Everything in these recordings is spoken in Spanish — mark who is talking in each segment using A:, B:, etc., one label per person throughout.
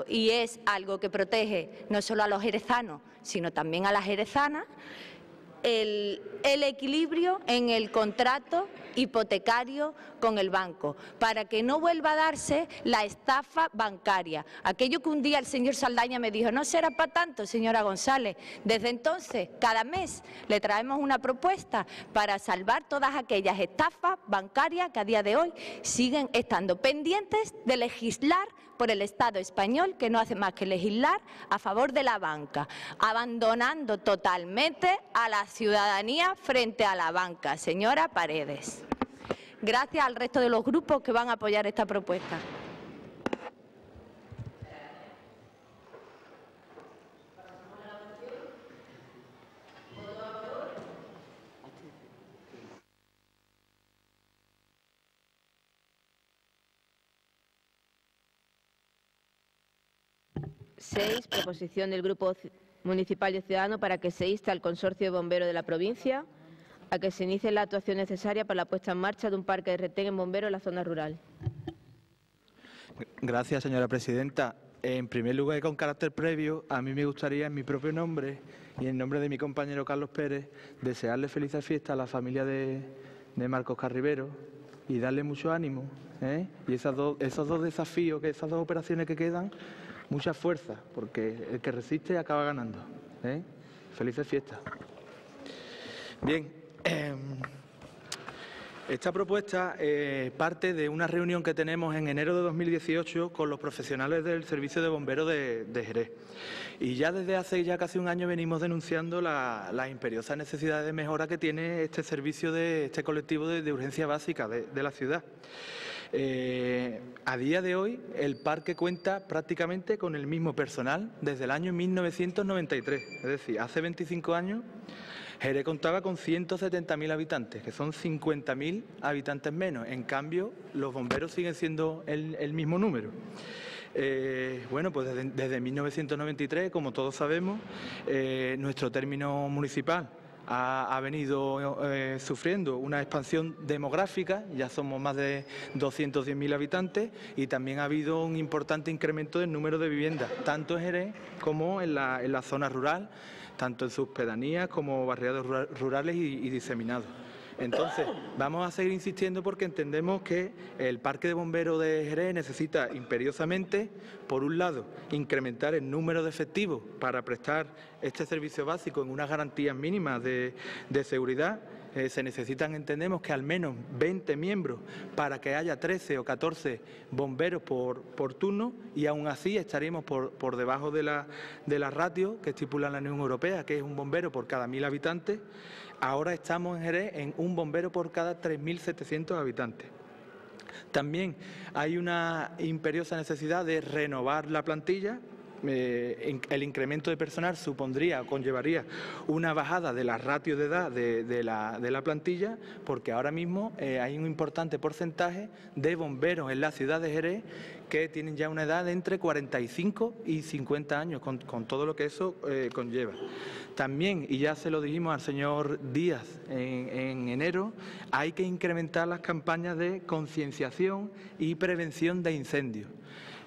A: y es algo que protege no solo a los jerezanos, sino también a las jerezanas, el equilibrio en el contrato hipotecario con el banco, para que no vuelva a darse la estafa bancaria. Aquello que un día el señor Saldaña me dijo, no será para tanto, señora González. Desde entonces, cada mes le traemos una propuesta para salvar todas aquellas estafas bancarias que a día de hoy siguen estando pendientes de legislar por el Estado español, que no hace más que legislar a favor de la banca, abandonando totalmente a la ciudadanía frente a la banca. Señora Paredes, gracias al resto de los grupos que van a apoyar esta propuesta.
B: Proposición del Grupo Municipal y Ciudadano para que se inste al Consorcio de Bomberos de la provincia a que se inicie la actuación necesaria para la puesta en marcha de un parque de retén en bomberos en la zona rural.
C: Gracias, señora presidenta. En primer lugar y con carácter previo, a mí me gustaría, en mi propio nombre y en nombre de mi compañero Carlos Pérez, desearle felices fiestas a la familia de Marcos Carribero y darle mucho ánimo, y esos dos desafíos, esas dos operaciones que quedan, mucha fuerza, porque el que resiste acaba ganando. Felices fiestas. Bien, esta propuesta parte de una reunión que tenemos en enero de 2018 con los profesionales del Servicio de Bomberos de Jerez. Y ya desde hace casi un año venimos denunciando las imperiosas necesidades de mejora que tiene este servicio, este colectivo de urgencia básica de la ciudad. A día de hoy, el parque cuenta prácticamente con el mismo personal desde el año 1993, es decir, hace 25 años Jerez contaba con 170.000 habitantes, que son 50.000 habitantes menos. En cambio, los bomberos siguen siendo el mismo número. Bueno, pues desde 1993, como todos sabemos, nuestro término municipal ha venido sufriendo una expansión demográfica, ya somos más de 210.000 habitantes, y también ha habido un importante incremento del número de viviendas, tanto en Jerez como en la zona rural, tanto en sus pedanías como barriados rurales y diseminados. Entonces, vamos a seguir insistiendo porque entendemos que el Parque de Bomberos de Jerez necesita imperiosamente, por un lado, incrementar el número de efectivos para prestar este servicio básico en unas garantías mínimas de seguridad. Se necesitan, entendemos, que al menos 20 miembros para que haya 13 o 14 bomberos por turno, y aún así estaríamos por debajo de la ratio que estipula la Unión Europea, que es un bombero por cada 1.000 habitantes. Ahora estamos en Jerez en un bombero por cada 3.700 habitantes. También hay una imperiosa necesidad de renovar la plantilla. El incremento de personal conllevaría una bajada de la ratio de edad de la plantilla, porque ahora mismo hay un importante porcentaje de bomberos en la ciudad de Jerez que tienen ya una edad de entre 45 y 50 años, con todo lo que eso conlleva. También, y ya se lo dijimos al señor Díaz en enero, hay que incrementar las campañas de concienciación y prevención de incendios,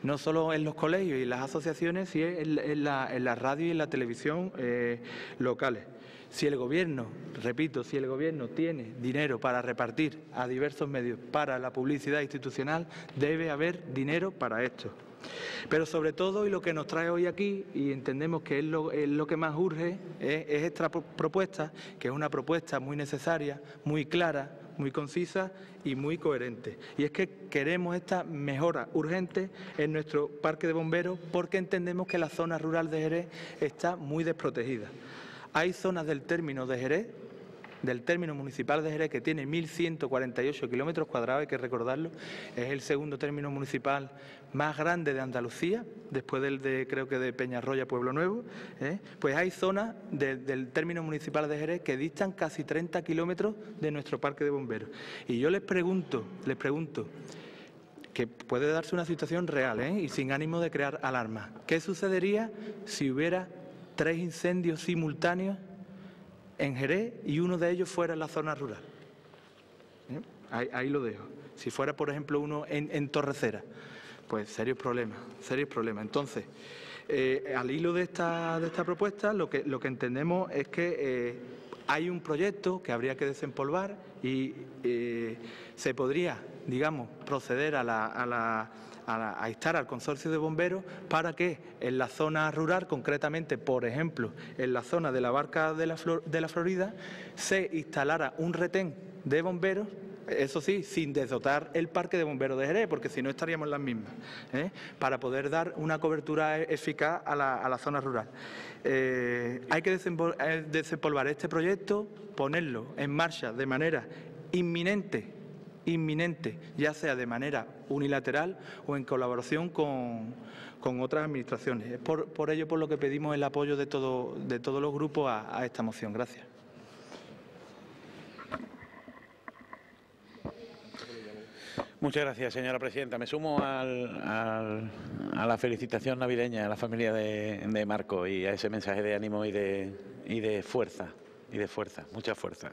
C: no solo en los colegios y las asociaciones, sino en la radio y en la televisión locales. Si el Gobierno, repito, si el Gobierno tiene dinero para repartir a diversos medios para la publicidad institucional, debe haber dinero para esto. Pero sobre todo, y lo que nos trae hoy aquí, y entendemos que es lo que más urge, es esta propuesta, que es una propuesta muy necesaria, muy clara, muy concisa y muy coherente. Y es que queremos esta mejora urgente en nuestro parque de bomberos porque entendemos que la zona rural de Jerez está muy desprotegida. Hay zonas del término de Jerez, del término municipal de Jerez, que tiene 1.148 kilómetros cuadrados, hay que recordarlo, es el segundo término municipal más grande de Andalucía, después creo que de Peñarroya, Pueblo Nuevo, pues hay zonas del término municipal de Jerez que distan casi 30 kilómetros de nuestro parque de bomberos. Y yo les pregunto, que puede darse una situación real, y sin ánimo de crear alarma, ¿qué sucedería si hubiera 3 incendios simultáneos en Jerez y uno de ellos fuera en la zona rural? Ahí lo dejo. Si fuera, por ejemplo, uno en Torrecera, pues serios problemas, serios problemas. Entonces, al hilo de esta propuesta, lo que entendemos es que hay un proyecto que habría que desempolvar y se podría, digamos, proceder a instar al consorcio de bomberos para que en la zona rural, concretamente, por ejemplo, en la zona de la Barca de la Florida, se instalara un retén de bomberos, eso sí, sin desdotar el parque de bomberos de Jerez, porque si no estaríamos en las mismas, para poder dar una cobertura eficaz a la zona rural. Hay que desempolvar este proyecto, ponerlo en marcha de manera inminente, ya sea de manera unilateral o en colaboración con otras administraciones. Es por ello por lo que pedimos el apoyo de todos los grupos a esta moción. Gracias.
D: Muchas gracias, señora presidenta. Me sumo a la felicitación navideña a la familia de Marco y a ese mensaje de ánimo y de fuerza, mucha fuerza.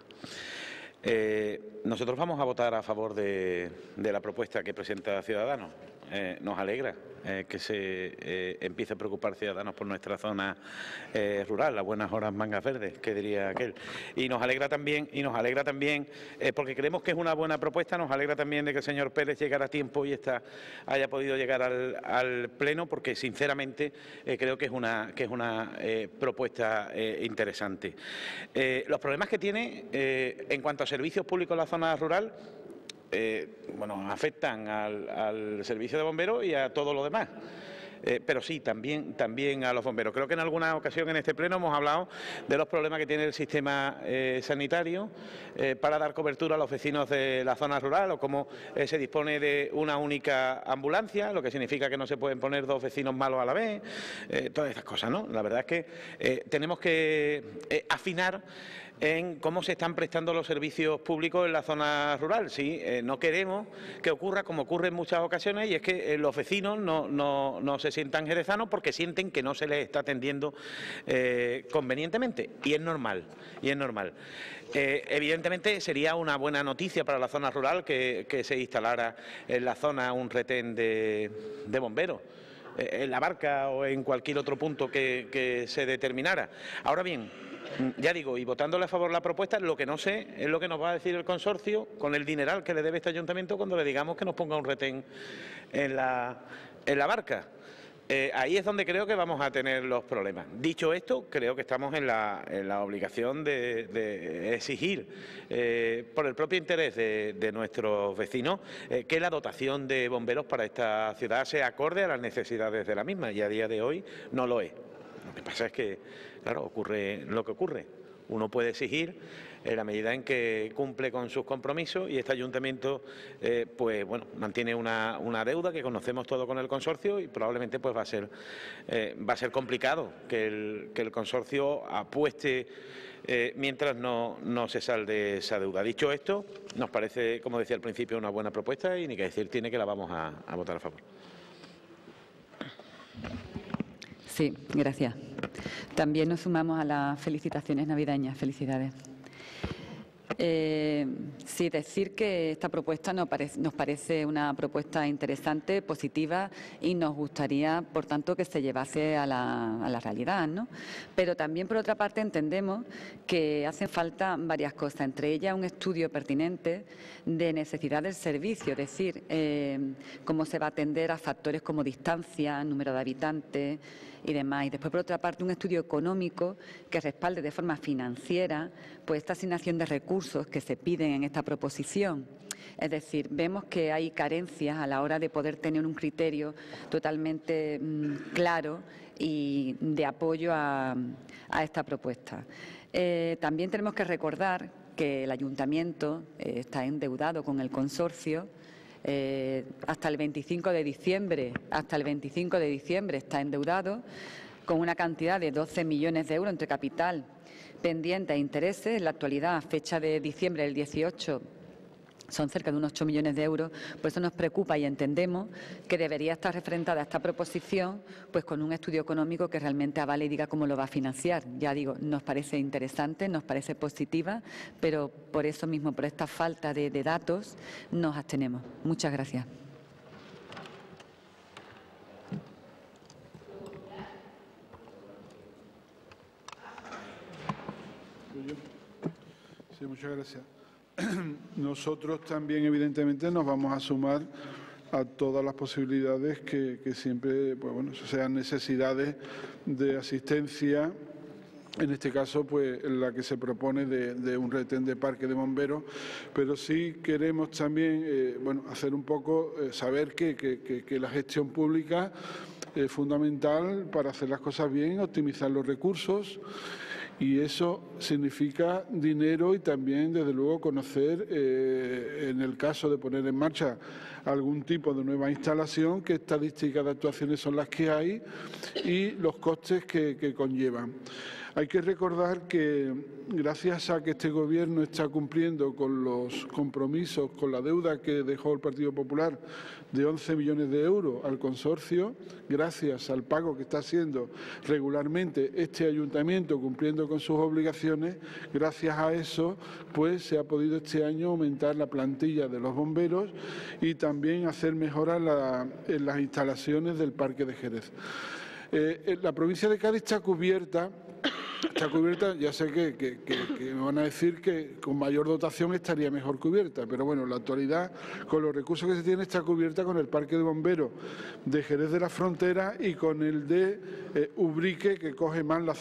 D: Nosotros vamos a votar a favor de la propuesta que presenta Ciudadanos. Nos alegra que se empiece a preocupar Ciudadanos por nuestra zona rural, las buenas horas mangas verdes, que diría aquel. Y nos alegra también, porque creemos que es una buena propuesta, nos alegra también de que el señor Pérez llegara a tiempo y haya podido llegar al Pleno, porque sinceramente creo que es una propuesta interesante. Los problemas que tiene en cuanto a servicios públicos en la zona rural, bueno, afectan al servicio de bomberos y a todo lo demás. Pero sí, también a los bomberos. Creo que en alguna ocasión en este pleno hemos hablado de los problemas que tiene el sistema sanitario para dar cobertura a los vecinos de la zona rural, o cómo se dispone de una única ambulancia, lo que significa que no se pueden poner dos vecinos malos a la vez, todas estas cosas, ¿no? La verdad es que tenemos que afinar en cómo se están prestando los servicios públicos en la zona rural. Sí, no queremos que ocurra como ocurre en muchas ocasiones, y es que los vecinos no se sientan jerezanos porque sienten que no se les está atendiendo convenientemente, y es normal. Evidentemente sería una buena noticia para la zona rural que se instalara en la zona un retén de bomberos, en la Barca o en cualquier otro punto que se determinara. Ahora bien, ya digo, y votándole a favor la propuesta, lo que no sé es lo que nos va a decir el consorcio con el dineral que le debe este ayuntamiento cuando le digamos que nos ponga un retén en la Barca. Ahí es donde creo que vamos a tener los problemas. Dicho esto, creo que estamos en la obligación de exigir, por el propio interés de nuestros vecinos, que la dotación de bomberos para esta ciudad sea acorde a las necesidades de la misma, y a día de hoy no lo es. Lo que pasa es que, claro, ocurre lo que ocurre. Uno puede exigir en la medida en que cumple con sus compromisos, y este ayuntamiento pues bueno, mantiene una deuda que conocemos todo con el consorcio, y probablemente pues va a ser complicado que el consorcio apueste mientras no se salde esa deuda. Dicho esto, nos parece, como decía al principio, una buena propuesta, y ni que decir tiene que la vamos a votar a favor.
E: Sí, gracias. También nos sumamos a las felicitaciones navideñas. Felicidades. Sí, decir que esta propuesta nos parece una propuesta interesante, positiva, y nos gustaría, por tanto, que se llevase a la realidad, ¿no? Pero también, por otra parte, entendemos que hacen falta varias cosas, entre ellas un estudio pertinente de necesidad del servicio, es decir, cómo se va a atender a factores como distancia, número de habitantes y demás. Y después, por otra parte, un estudio económico que respalde de forma financiera pues esta asignación de recursos que se piden en esta proposición. Es decir, vemos que hay carencias a la hora de poder tener un criterio totalmente claro y de apoyo a esta propuesta. También tenemos que recordar que el ayuntamiento está endeudado con el consorcio. Hasta el 25 de diciembre está endeudado con una cantidad de 12 millones de euros entre capital pendiente e intereses. En la actualidad, a fecha de diciembre del 18, son cerca de unos 8 millones de euros. Por eso nos preocupa y entendemos que debería estar referentada esta proposición pues con un estudio económico que realmente avale y diga cómo lo va a financiar. Ya digo, nos parece interesante, nos parece positiva, pero por eso mismo, por esta falta de datos, nos abstenemos. Muchas gracias.
F: Sí, muchas gracias. Nosotros también, evidentemente, nos vamos a sumar a todas las posibilidades que siempre, pues bueno, sean necesidades de asistencia. En este caso, pues la que se propone de un retén de parque de bomberos, pero sí queremos también, bueno, hacer un poco, saber que la gestión pública es fundamental para hacer las cosas bien, optimizar los recursos. Y eso significa dinero y también, desde luego, conocer, en el caso de poner en marcha algún tipo de nueva instalación, qué estadísticas de actuaciones son las que hay y los costes que conllevan. Hay que recordar que, gracias a que este Gobierno está cumpliendo con los compromisos, con la deuda que dejó el Partido Popular de 11 millones de euros al consorcio, gracias al pago que está haciendo regularmente este ayuntamiento cumpliendo con sus obligaciones, gracias a eso pues se ha podido este año aumentar la plantilla de los bomberos y también hacer mejoras en las instalaciones del Parque de Jerez. La provincia de Cádiz está cubierta, ya sé que me van a decir que con mayor dotación estaría mejor cubierta, pero bueno, en la actualidad, con los recursos que se tiene, está cubierta con el Parque de Bomberos de Jerez de la Frontera y con el de Ubrique, que coge más la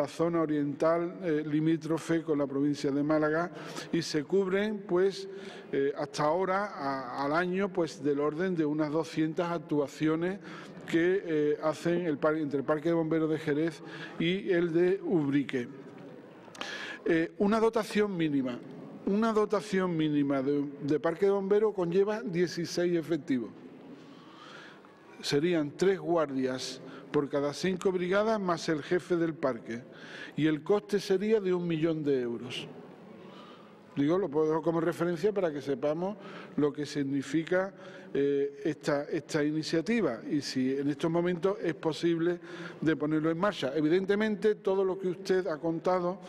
F: zona oriental limítrofe con la provincia de Málaga, y se cubren, pues, hasta ahora, al año, pues, del orden de unas 200 actuaciones que hacen entre el Parque de Bomberos de Jerez y el de Ubrique. Una dotación mínima de Parque de Bomberos conlleva 16 efectivos. Serían 3 guardias por cada 5 brigadas más el jefe del parque. Y el coste sería de 1 millón de euros. Digo, lo pongo como referencia para que sepamos lo que significa esta iniciativa y si en estos momentos es posible de ponerlo en marcha. Evidentemente, todo lo que usted ha contado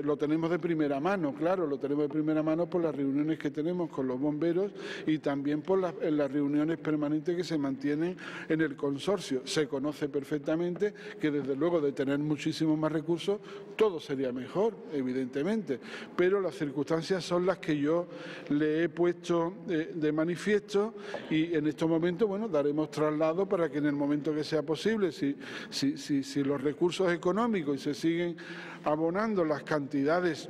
F: lo tenemos de primera mano, claro, lo tenemos de primera mano por las reuniones que tenemos con los bomberos y también en las reuniones permanentes que se mantienen en el consorcio. Se conoce perfectamente que, desde luego, de tener muchísimos más recursos, todo sería mejor, evidentemente, pero las circunstancias son las que yo le he puesto de manifiesto y en estos momentos, bueno, daremos traslado para que en el momento que sea posible, si los recursos económicos y se siguen abonando las cantidades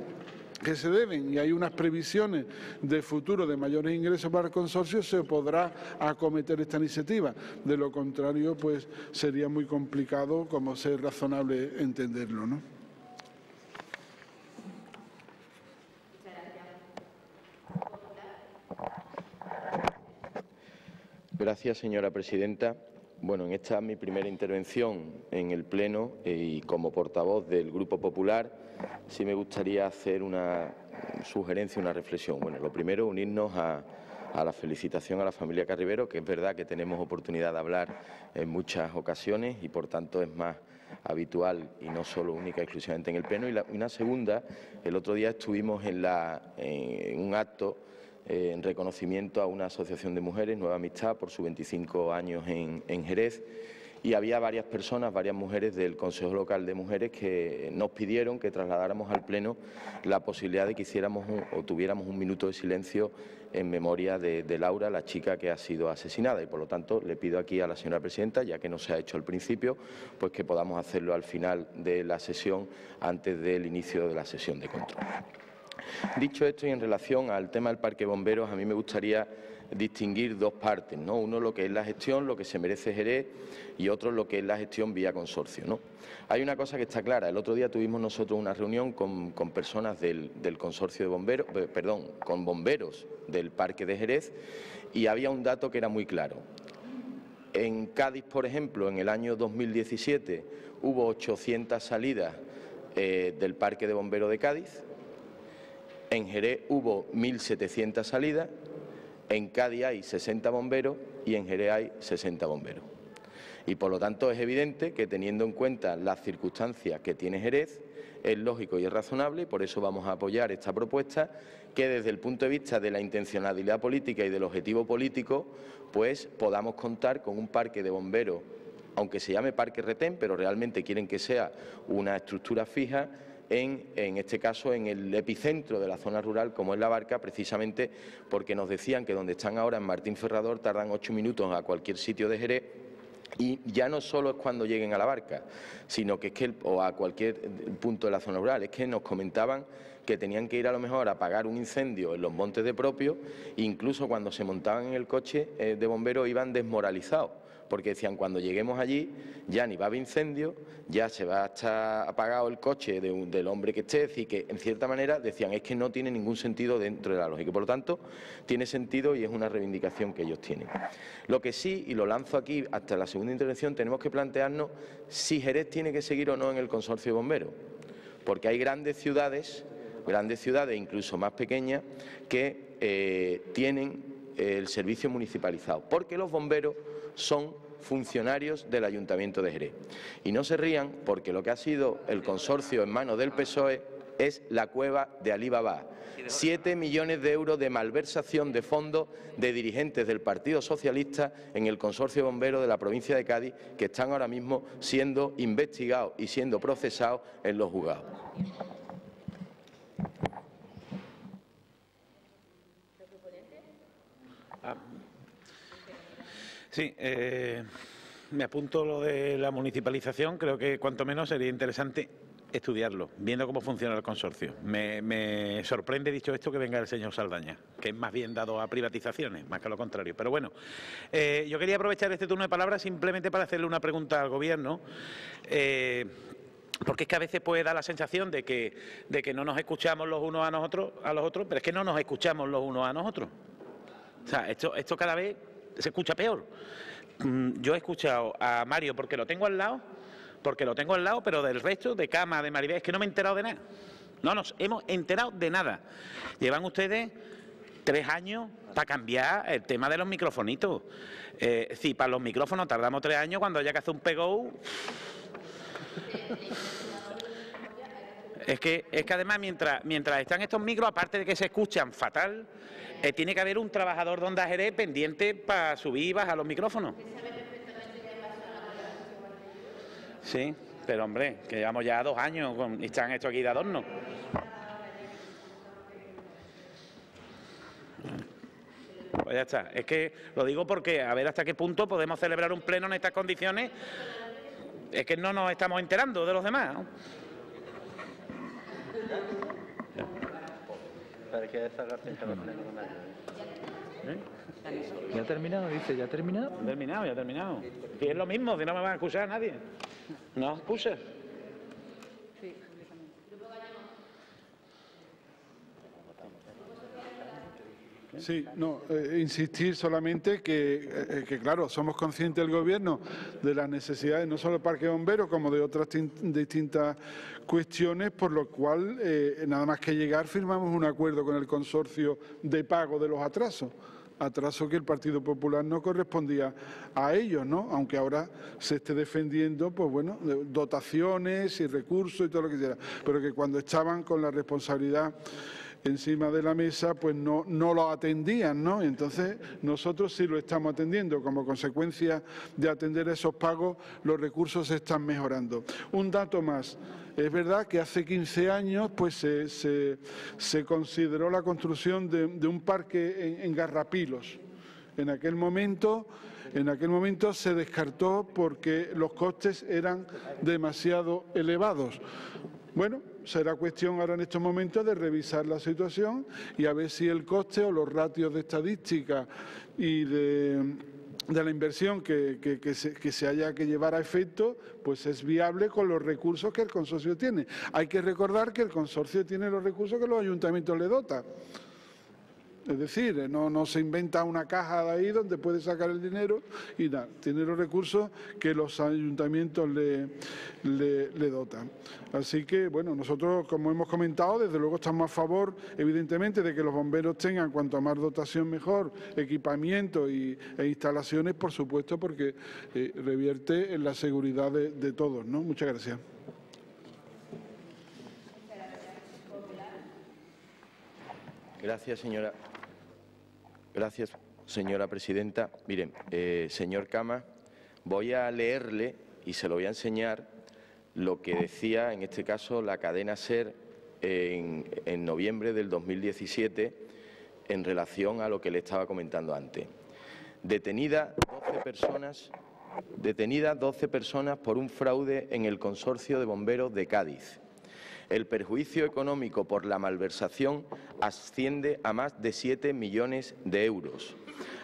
F: que se deben y hay unas previsiones de futuro de mayores ingresos para el consorcio, se podrá acometer esta iniciativa. De lo contrario, pues sería muy complicado, como sea razonable entenderlo, ¿no?
G: Gracias, señora presidenta. Bueno, en esta mi primera intervención en el Pleno y como portavoz del Grupo Popular, sí me gustaría hacer una sugerencia, una reflexión. Bueno, lo primero, unirnos a la felicitación a la familia Carribero, que es verdad que tenemos oportunidad de hablar en muchas ocasiones y, por tanto, es más habitual y no solo única y exclusivamente en el Pleno. Y una segunda, el otro día estuvimos en un acto en reconocimiento a una asociación de mujeres, Nueva Amistad, por sus 25 años en Jerez, y había varias personas, varias mujeres del Consejo Local de Mujeres que nos pidieron que trasladáramos al Pleno la posibilidad de que hiciéramos o tuviéramos un minuto de silencio en memoria de Laura, la chica que ha sido asesinada, y por lo tanto le pido aquí a la señora presidenta, ya que no se ha hecho al principio, pues que podamos hacerlo al final de la sesión, antes del inicio de la sesión de control. Dicho esto, y en relación al tema del Parque de Bomberos, a mí me gustaría distinguir dos partes, ¿no? Uno, lo que es la gestión, lo que se merece Jerez, y otro, lo que es la gestión vía consorcio, ¿no? Hay una cosa que está clara. El otro día tuvimos nosotros una reunión con personas del consorcio de bomberos, con bomberos del Parque de Jerez, y había un dato que era muy claro. En Cádiz, por ejemplo, en el año 2017 hubo 800 salidas del Parque de Bomberos de Cádiz. En Jerez hubo 1.700 salidas, en Cádiz hay 60 bomberos y en Jerez hay 60 bomberos. Y por lo tanto es evidente que, teniendo en cuenta las circunstancias que tiene Jerez, es lógico y es razonable, y por eso vamos a apoyar esta propuesta, que desde el punto de vista de la intencionalidad política y del objetivo político, pues podamos contar con un parque de bomberos, aunque se llame parque retén, pero realmente quieren que sea una estructura fija, en este caso, en el epicentro de la zona rural, como es La Barca, precisamente porque nos decían que donde están ahora, en Martín Ferrador, tardan 8 minutos a cualquier sitio de Jerez. Y ya no solo es cuando lleguen a La Barca, sino que es que, o a cualquier punto de la zona rural, es que nos comentaban que tenían que ir a lo mejor a apagar un incendio en los Montes de Propio, incluso cuando se montaban en el coche de bomberos iban desmoralizados, porque decían, cuando lleguemos allí ya ni va a haber incendio, ya se va a estar apagado el coche del hombre que esté, es decir, que en cierta manera decían, es que no tiene ningún sentido dentro de la lógica, por lo tanto tiene sentido y es una reivindicación que ellos tienen. Lo que sí, y lo lanzo aquí hasta la segunda intervención, tenemos que plantearnos si Jerez tiene que seguir o no en el consorcio de bomberos, porque hay grandes ciudades incluso más pequeñas, que tienen el servicio municipalizado, porque los bomberos son funcionarios del Ayuntamiento de Jerez. Y no se rían, porque lo que ha sido el consorcio en manos del PSOE es la cueva de Alí Baba. 7 millones de euros de malversación de fondos de dirigentes del Partido Socialista en el consorcio de bomberos de la provincia de Cádiz, que están ahora mismo siendo investigados y siendo procesados en los juzgados.
D: Sí, me apunto lo de la municipalización. Creo que cuanto menos sería interesante estudiarlo, viendo cómo funciona el consorcio. Me sorprende, dicho esto, que venga el señor Saldaña, que es más bien dado a privatizaciones, más que a lo contrario. Pero bueno, yo quería aprovechar este turno de palabras simplemente para hacerle una pregunta al Gobierno. Porque es que a veces puede dar la sensación de que no nos escuchamos los unos a los otros, pero es que no nos escuchamos los unos a nosotros. O sea, esto cada vez se escucha peor. Yo he escuchado a Mario porque lo tengo al lado, pero del resto, de Cama, de Maribel, es que no me he enterado de nada. No nos hemos enterado de nada. Llevan ustedes 3 años para cambiar el tema de los microfonitos. Si para los micrófonos tardamos 3 años, cuando haya que hacer un pegou. Es que además, mientras están estos micros, aparte de que se escuchan fatal, tiene que haber un trabajador de Onda Jerez pendiente para subir y bajar los micrófonos. Sí, pero hombre, que llevamos ya 2 años y están estos aquí de adorno. Pues ya está. Es que lo digo porque a ver hasta qué punto podemos celebrar un pleno en estas condiciones. Es que no nos estamos enterando de los demás, ¿no?
C: ¿Ya ha terminado? Dice, ¿ya ha terminado?
D: Ya ha terminado. Y es lo mismo, si no me van a escuchar nadie. No escuches.
F: Sí, no, insistir solamente que, claro, somos conscientes del Gobierno de las necesidades no solo del Parque de Bomberos como de otras distintas cuestiones, por lo cual, nada más que llegar, firmamos un acuerdo con el consorcio de pago de los atrasos que el Partido Popular no correspondía a ellos, ¿no? Aunque ahora se esté defendiendo, pues bueno, dotaciones y recursos y todo lo que quiera, pero que cuando estaban con la responsabilidad encima de la mesa, pues no lo atendían, ¿no? Entonces, nosotros sí lo estamos atendiendo. Como consecuencia de atender esos pagos, los recursos se están mejorando. Un dato más. Es verdad que hace 15 años pues se consideró la construcción de un parque en Garrapilos. En aquel momento se descartó porque los costes eran demasiado elevados. Bueno, será cuestión ahora en estos momentos de revisar la situación y a ver si el coste o los ratios de estadística y de la inversión que se haya que llevar a efecto, pues es viable con los recursos que el consorcio tiene. Hay que recordar que el consorcio tiene los recursos que los ayuntamientos le dotan. Es decir, no se inventa una caja de ahí donde puede sacar el dinero y nada, tiene los recursos que los ayuntamientos le dotan. Así que, bueno, nosotros, como hemos comentado, desde luego estamos a favor, evidentemente, de que los bomberos tengan cuanto más dotación mejor, equipamiento e instalaciones, por supuesto, porque revierte en la seguridad de todos, ¿no? Muchas gracias.
G: Gracias, señora presidenta. Miren, señor Cama, voy a leerle y se lo voy a enseñar lo que decía, en este caso, la cadena SER en noviembre del 2017 en relación a lo que le estaba comentando antes. Detenidas 12 personas por un fraude en el Consorcio de Bomberos de Cádiz. El perjuicio económico por la malversación asciende a más de 7 millones de euros.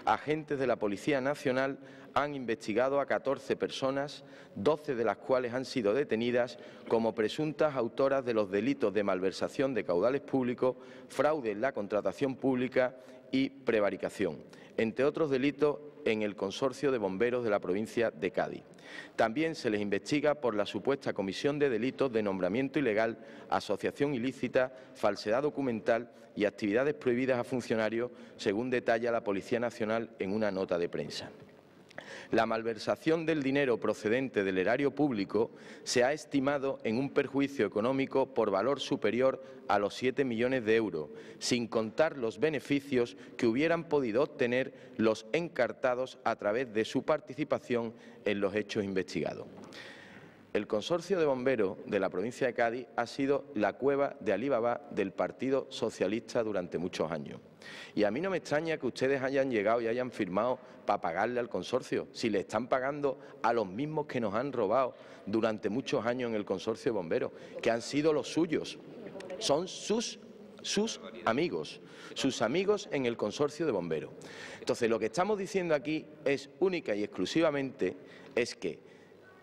G: Agentes de la Policía Nacional han investigado a 14 personas, 12 de las cuales han sido detenidas como presuntas autoras de los delitos de malversación de caudales públicos, fraude en la contratación pública y prevaricación, entre otros delitos en el Consorcio de Bomberos de la provincia de Cádiz. También se les investiga por la supuesta comisión de delitos de nombramiento ilegal, asociación ilícita, falsedad documental y actividades prohibidas a funcionarios, según detalla la Policía Nacional en una nota de prensa. La malversación del dinero procedente del erario público se ha estimado en un perjuicio económico por valor superior a los 7 millones de euros, sin contar los beneficios que hubieran podido obtener los encartados a través de su participación en los hechos investigados. El Consorcio de Bomberos de la provincia de Cádiz ha sido la cueva de Alibaba del Partido Socialista durante muchos años. Y a mí no me extraña que ustedes hayan llegado y hayan firmado para pagarle al consorcio, si le están pagando a los mismos que nos han robado durante muchos años en el Consorcio de Bomberos, que han sido los suyos, son sus amigos en el Consorcio de Bomberos. Entonces, lo que estamos diciendo aquí es única y exclusivamente es que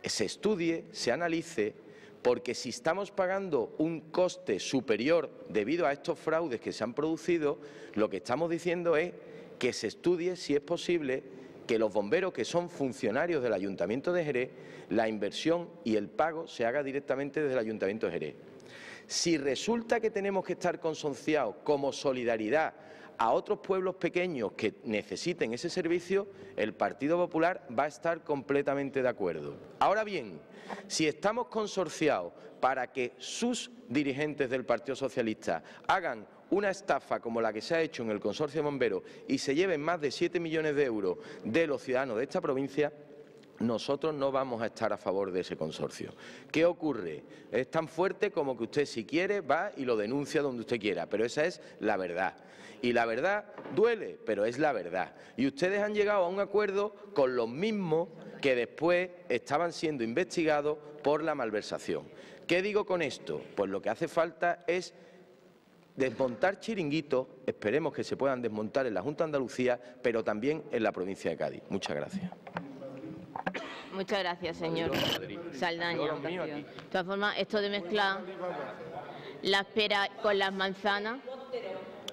G: se estudie, se analice, porque si estamos pagando un coste superior debido a estos fraudes que se han producido, lo que estamos diciendo es que se estudie si es posible que los bomberos, que son funcionarios del Ayuntamiento de Jerez, la inversión y el pago se haga directamente desde el Ayuntamiento de Jerez. Si resulta que tenemos que estar consorciados como solidaridad a otros pueblos pequeños que necesiten ese servicio, el Partido Popular va a estar completamente de acuerdo. Ahora bien, si estamos consorciados para que sus dirigentes del Partido Socialista hagan una estafa como la que se ha hecho en el Consorcio de Bomberos y se lleven más de 7 millones de euros de los ciudadanos de esta provincia, nosotros no vamos a estar a favor de ese consorcio. ¿Qué ocurre? Es tan fuerte como que usted, si quiere, va y lo denuncia donde usted quiera, pero esa es la verdad. Y la verdad duele, pero es la verdad. Y ustedes han llegado a un acuerdo con los mismos que después estaban siendo investigados por la malversación. ¿Qué digo con esto? Pues lo que hace falta es desmontar chiringuitos, esperemos que se puedan desmontar en la Junta de Andalucía, pero también en la provincia de Cádiz. Muchas gracias.
B: Muchas gracias, señor Saldaña. De todas formas, esto de mezclar las peras con las manzanas,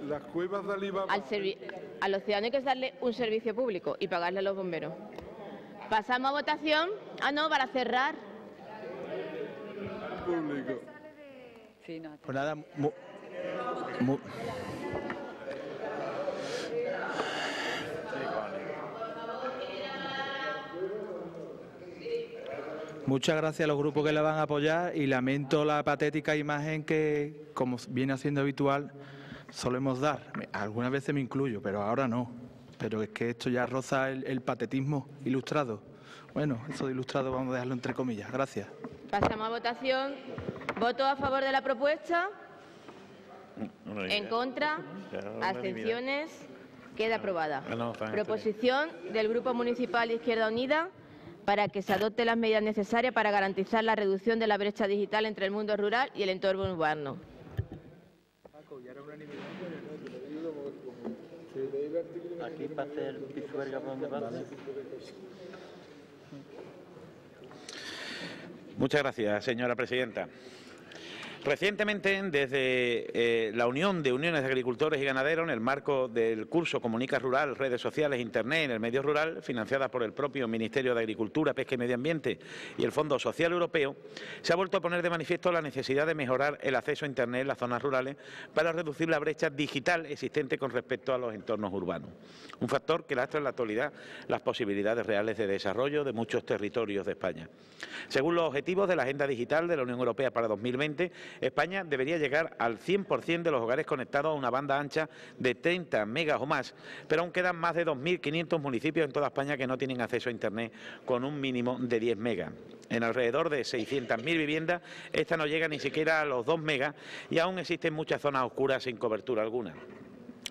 F: Las cuevas de Alibaba.
B: a los ciudadanos hay que darle un servicio público y pagarle a los bomberos. Pasamos a votación. Ah, no, para cerrar.
F: Público.
C: Pues nada, muchas gracias a los grupos que la van a apoyar y lamento la patética imagen que, como viene siendo habitual, solemos dar. Algunas veces me incluyo, pero ahora no. Pero es que esto ya roza el patetismo ilustrado. Bueno, eso de ilustrado vamos a dejarlo entre comillas. Gracias.
B: Pasamos a votación. ¿Voto a favor de la propuesta? ¿En contra? ¿Abstenciones? Queda aprobada. Proposición del Grupo Municipal de Izquierda Unida para que se adopten las medidas necesarias para garantizar la reducción de la brecha digital entre el mundo rural y el entorno urbano.
H: Aquí para hacer pisuerga por donde pasa.
D: Muchas gracias, señora presidenta. Recientemente, desde la Unión de Uniones de Agricultores y Ganaderos, en el marco del curso Comunica Rural, redes sociales, Internet en el medio rural, financiada por el propio Ministerio de Agricultura, Pesca y Medio Ambiente y el Fondo Social Europeo, se ha vuelto a poner de manifiesto la necesidad de mejorar el acceso a Internet en las zonas rurales para reducir la brecha digital existente con respecto a los entornos urbanos. Un factor que lastra en la actualidad las posibilidades reales de desarrollo de muchos territorios de España. Según los objetivos de la Agenda Digital de la Unión Europea para 2020, España debería llegar al 100% de los hogares conectados a una banda ancha de 30 megas o más, pero aún quedan más de 2.500 municipios en toda España que no tienen acceso a Internet con un mínimo de 10 megas. En alrededor de 600.000 viviendas, esta no llega ni siquiera a los 2 megas y aún existen muchas zonas oscuras sin cobertura alguna.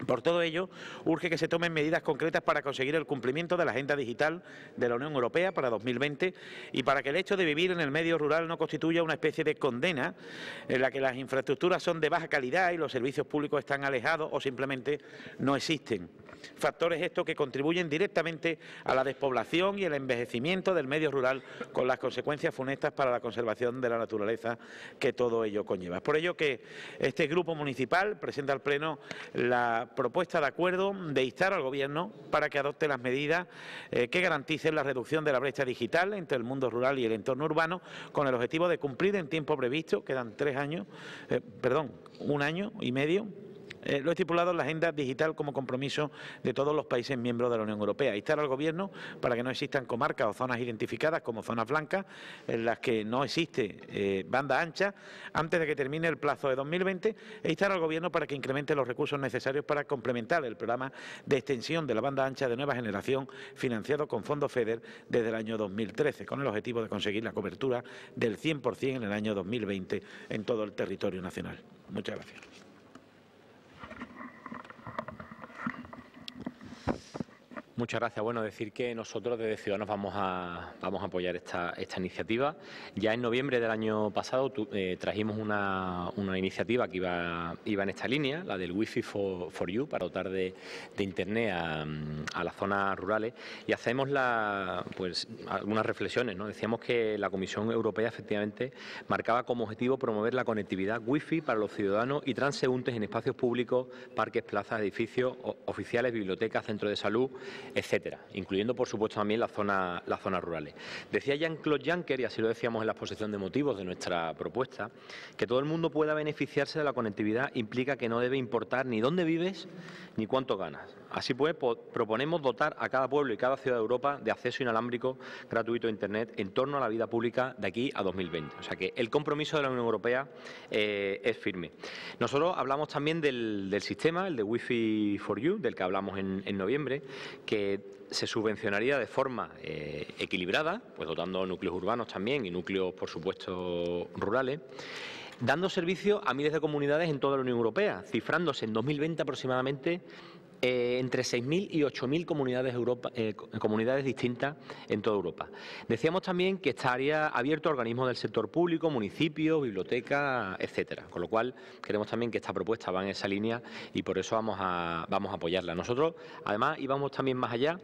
D: Por todo ello, urge que se tomen medidas concretas para conseguir el cumplimiento de la Agenda Digital de la Unión Europea para 2020 y para que el hecho de vivir en el medio rural no constituya una especie de condena en la que las infraestructuras son de baja calidad y los servicios públicos están alejados o simplemente no existen. Factores estos que contribuyen directamente a la despoblación y el envejecimiento del medio rural, con las consecuencias funestas para la conservación de la naturaleza que todo ello conlleva. Es por ello que este grupo municipal presenta al Pleno la propuesta de acuerdo de instar al Gobierno para que adopte las medidas que garanticen la reducción de la brecha digital entre el mundo rural y el entorno urbano, con el objetivo de cumplir en tiempo previsto, quedan 1 año y medio, lo estipulado en la Agenda Digital como compromiso de todos los países miembros de la Unión Europea. Instar al Gobierno para que no existan comarcas o zonas identificadas como zonas blancas en las que no existe banda ancha antes de que termine el plazo de 2020 e instar al Gobierno para que incremente los recursos necesarios para complementar el programa de extensión de la banda ancha de nueva generación financiado con fondos FEDER desde el año 2013, con el objetivo de conseguir la cobertura del 100% en el año 2020 en todo el territorio nacional. Muchas gracias.
I: Muchas gracias. Bueno, decir que nosotros desde Ciudadanos vamos a apoyar esta iniciativa. Ya en noviembre del año pasado trajimos una iniciativa que iba en esta línea, la del Wi-Fi for You, para dotar de Internet a las zonas rurales, y hacemos algunas reflexiones, ¿no? Decíamos que la Comisión Europea efectivamente marcaba como objetivo promover la conectividad Wi-Fi para los ciudadanos y transeúntes en espacios públicos, parques, plazas, edificios oficiales, bibliotecas, centros de salud, etcétera, incluyendo por supuesto también las zonas rurales. Decía Jean-Claude Juncker, y así lo decíamos en la exposición de motivos de nuestra propuesta, que todo el mundo pueda beneficiarse de la conectividad implica que no debe importar ni dónde vives ni cuánto ganas. Así pues, proponemos dotar a cada pueblo y cada ciudad de Europa de acceso inalámbrico gratuito a Internet en torno a la vida pública de aquí a 2020. O sea que el compromiso de la Unión Europea es firme. Nosotros hablamos también del sistema, el de Wi-Fi for You, del que hablamos en noviembre, que se subvencionaría de forma equilibrada, pues dotando núcleos urbanos también y núcleos, por supuesto, rurales, dando servicio a miles de comunidades en toda la Unión Europea, cifrándose en 2020 aproximadamente entre 6.000 y 8.000 comunidades distintas en toda Europa. Decíamos también que estaría abierto a organismos del sector público, municipios, bibliotecas, etcétera. Con lo cual, queremos también que esta propuesta va en esa línea y por eso vamos a apoyarla. Nosotros, además, íbamos también más allá.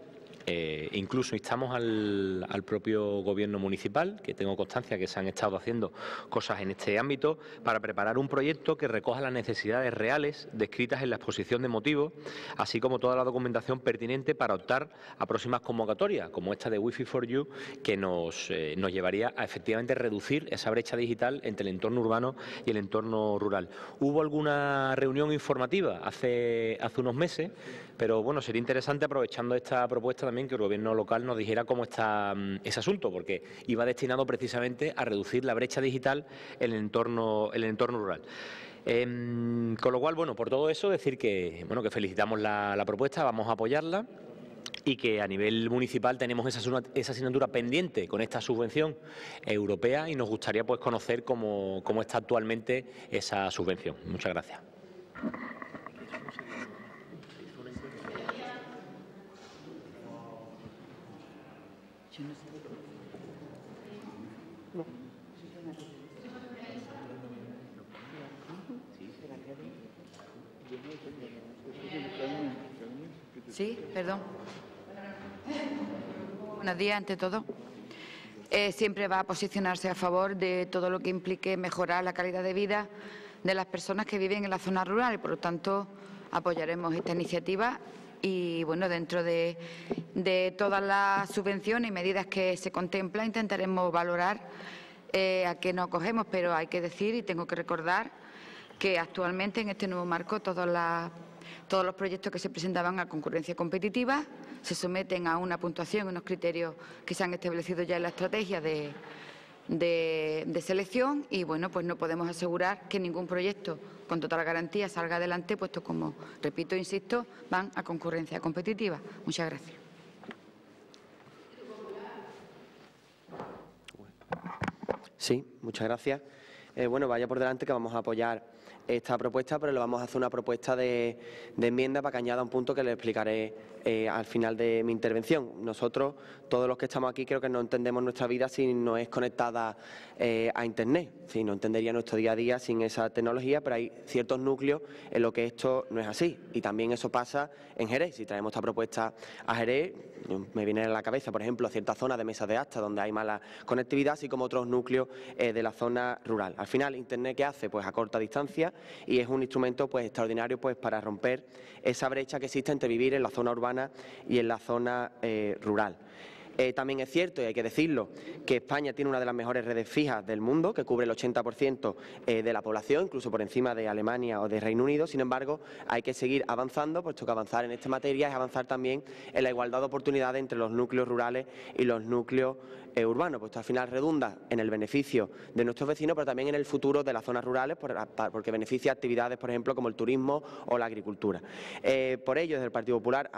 I: Incluso instamos al propio Gobierno municipal, que tengo constancia que se han estado haciendo cosas en este ámbito, para preparar un proyecto que recoja las necesidades reales descritas en la exposición de motivos, así como toda la documentación pertinente para optar a próximas convocatorias, como esta de Wi-Fi for You, que nos llevaría a efectivamente reducir esa brecha digital entre el entorno urbano y el entorno rural. Hubo alguna reunión informativa hace unos meses, pero bueno, sería interesante, aprovechando esta propuesta también, que el Gobierno local nos dijera cómo está ese asunto, porque iba destinado precisamente a reducir la brecha digital en el entorno rural. Con lo cual, bueno, por todo eso, decir que felicitamos la propuesta, vamos a apoyarla, y que a nivel municipal tenemos esa asignatura pendiente con esta subvención europea y nos gustaría pues conocer cómo está actualmente esa subvención. Muchas gracias.
J: Sí, perdón. Buenos días, ante todo. Siempre va a posicionarse a favor de todo lo que implique mejorar la calidad de vida de las personas que viven en la zona rural y, por lo tanto, apoyaremos esta iniciativa. Y, bueno, dentro de todas las subvenciones y medidas que se contemplan, intentaremos valorar a qué nos acogemos, pero hay que decir, y tengo que recordar, que actualmente en este nuevo marco todos los proyectos que se presentaban a concurrencia competitiva se someten a una puntuación, unos criterios que se han establecido ya en la estrategia de de selección y, bueno, pues no podemos asegurar que ningún proyecto con total garantía salga adelante, puesto, como repito e insisto, van a concurrencia competitiva. Muchas gracias.
K: Sí, muchas gracias. Bueno, vaya por delante que vamos a apoyar esta propuesta, pero le vamos a hacer una propuesta de enmienda para que añada un punto que le explicaré al final de mi intervención. Nosotros, todos los que estamos aquí, creo que no entendemos nuestra vida si no es conectada a Internet, si no entendería nuestro día a día sin esa tecnología, pero hay ciertos núcleos en los que esto no es así. Y también eso pasa en Jerez. Si traemos esta propuesta a Jerez, me viene a la cabeza, por ejemplo, ciertas zonas de mesas de acta donde hay mala conectividad, así como otros núcleos de la zona rural. Al final, Internet, ¿qué hace? Pues a corta distancia, y es un instrumento pues extraordinario pues para romper esa brecha que existe entre vivir en la zona urbana y en la zona rural. También es cierto, y hay que decirlo, que España tiene una de las mejores redes fijas del mundo, que cubre el 80% de la población, incluso por encima de Alemania o de Reino Unido. Sin embargo, hay que seguir avanzando, puesto que avanzar en esta materia es avanzar también en la igualdad de oportunidades entre los núcleos rurales y los núcleos urbanos, puesto al final redunda en el beneficio de nuestros vecinos, pero también en el futuro de las zonas rurales, porque beneficia actividades, por ejemplo, como el turismo o la agricultura. Por ello, desde el Partido Popular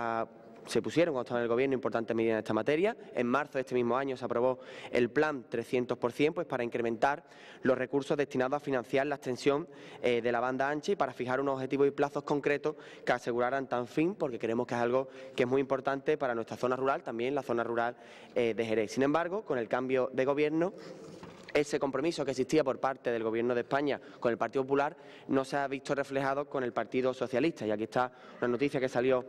K: se pusieron, cuando estaba en el Gobierno, importantes medidas en esta materia. En marzo de este mismo año se aprobó el Plan 300%, pues para incrementar los recursos destinados a financiar la extensión de la banda ancha y para fijar unos objetivos y plazos concretos que aseguraran tan fin, porque creemos que es algo que es muy importante para nuestra zona rural, también la zona rural de Jerez. Sin embargo, con el cambio de Gobierno, ese compromiso que existía por parte del Gobierno de España con el Partido Popular no se ha visto reflejado con el Partido Socialista. Y aquí está una noticia que salió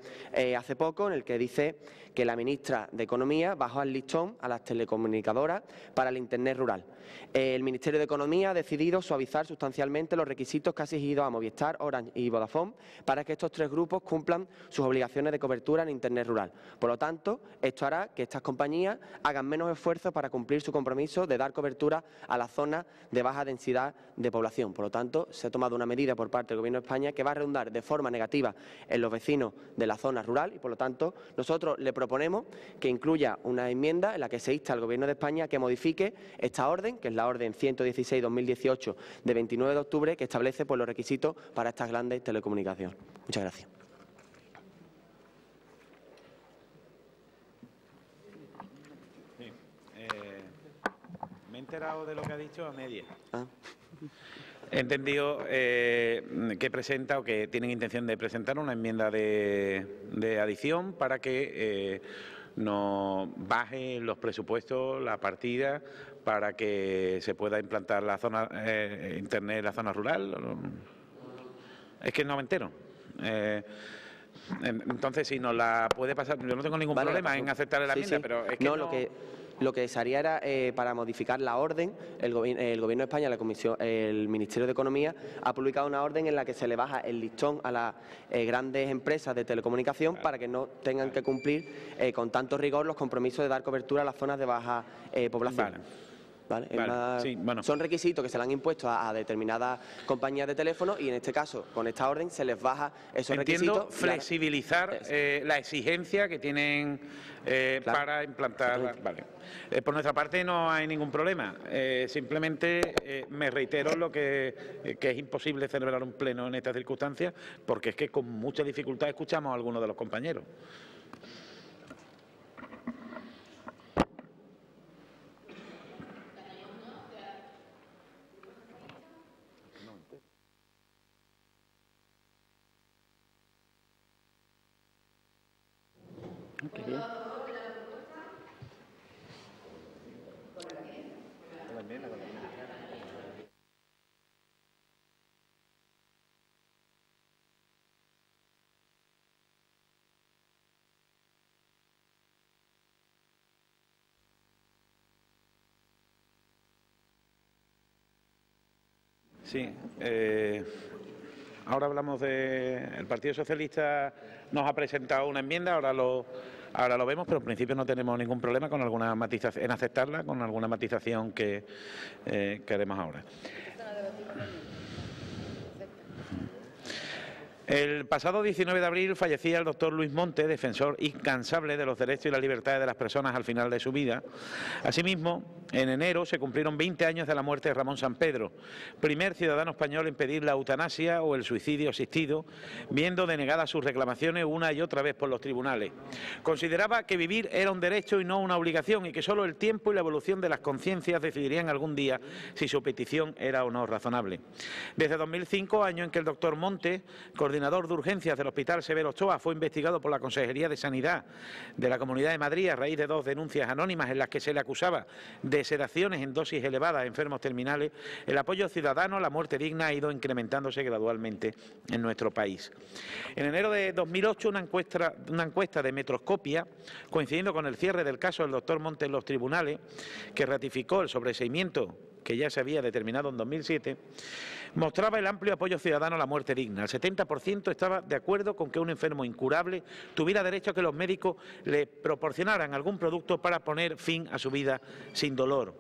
K: hace poco, en el que dice que la ministra de Economía bajó al listón a las telecomunicadoras para el Internet rural. El Ministerio de Economía ha decidido suavizar sustancialmente los requisitos que ha exigido a Movistar, Orange y Vodafone para que estos tres grupos cumplan sus obligaciones de cobertura en Internet rural. Por lo tanto, esto hará que estas compañías hagan menos esfuerzos para cumplir su compromiso de dar cobertura a las zonas de baja densidad de población. Por lo tanto, se ha tomado una medida por parte del Gobierno de España que va a redundar de forma negativa en los vecinos de la zona rural y, por lo tanto, nosotros le proponemos que incluya una enmienda en la que se insta al Gobierno de España que modifique esta orden, que es la orden 116/2018 de 29 de octubre, que establece pues, los requisitos para estas grandes telecomunicaciones. Muchas gracias.
D: Me he enterado de lo que ha dicho a media. He entendido que presenta o que tienen intención de presentar una enmienda de adición para que nos baje los presupuestos, la partida, para que se pueda implantar la zona Internet en la zona rural. Es que no me entero. Entonces, si nos la puede pasar, yo no tengo ningún problema en aceptar la enmienda, pero es que no...
K: Lo que se haría era, para modificar la orden, el Gobierno de España, el Ministerio de Economía, ha publicado una orden en la que se le baja el listón a las grandes empresas de telecomunicación para que no tengan que cumplir con tanto rigor los compromisos de dar cobertura a las zonas de baja población. Son requisitos que se le han impuesto a determinadas compañías de teléfono y en este caso, con esta orden, se les baja esos requisitos.
D: Flexibilizar la exigencia que tienen para implantar. Por nuestra parte no hay ningún problema. Simplemente me reitero lo que es imposible celebrar un pleno en estas circunstancias porque es que con mucha dificultad escuchamos a algunos de los compañeros.
K: Qué bien.
D: Sí, ahora hablamos el Partido Socialista nos ha presentado una enmienda, ahora lo vemos, pero en principio no tenemos ningún problema con alguna matización, en aceptarla, con alguna matización que haremos ahora. El pasado 19 de abril fallecía el doctor Luis Monte, defensor incansable de los derechos y las libertades de las personas al final de su vida. Asimismo, en enero se cumplieron 20 años de la muerte de Ramón Sampedro, primer ciudadano español en pedir la eutanasia o el suicidio asistido, viendo denegadas sus reclamaciones una y otra vez por los tribunales. Consideraba que vivir era un derecho y no una obligación, y que solo el tiempo y la evolución de las conciencias decidirían algún día si su petición era o no razonable. Desde 2005, año en que el doctor Monte, coordinador de urgencias del Hospital Severo Ochoa, fue investigado por la Consejería de Sanidad de la Comunidad de Madrid a raíz de 2 denuncias anónimas en las que se le acusaba de sedaciones en dosis elevadas a enfermos terminales, el apoyo ciudadano a la muerte digna ha ido incrementándose gradualmente en nuestro país. En enero de 2008, una encuesta de Metroscopia, coincidiendo con el cierre del caso del doctor Monte en los tribunales, que ratificó el sobreseimiento que ya se había determinado en 2007, mostraba el amplio apoyo ciudadano a la muerte digna. El 70% estaba de acuerdo con que un enfermo incurable tuviera derecho a que los médicos le proporcionaran algún producto para poner fin a su vida sin dolor.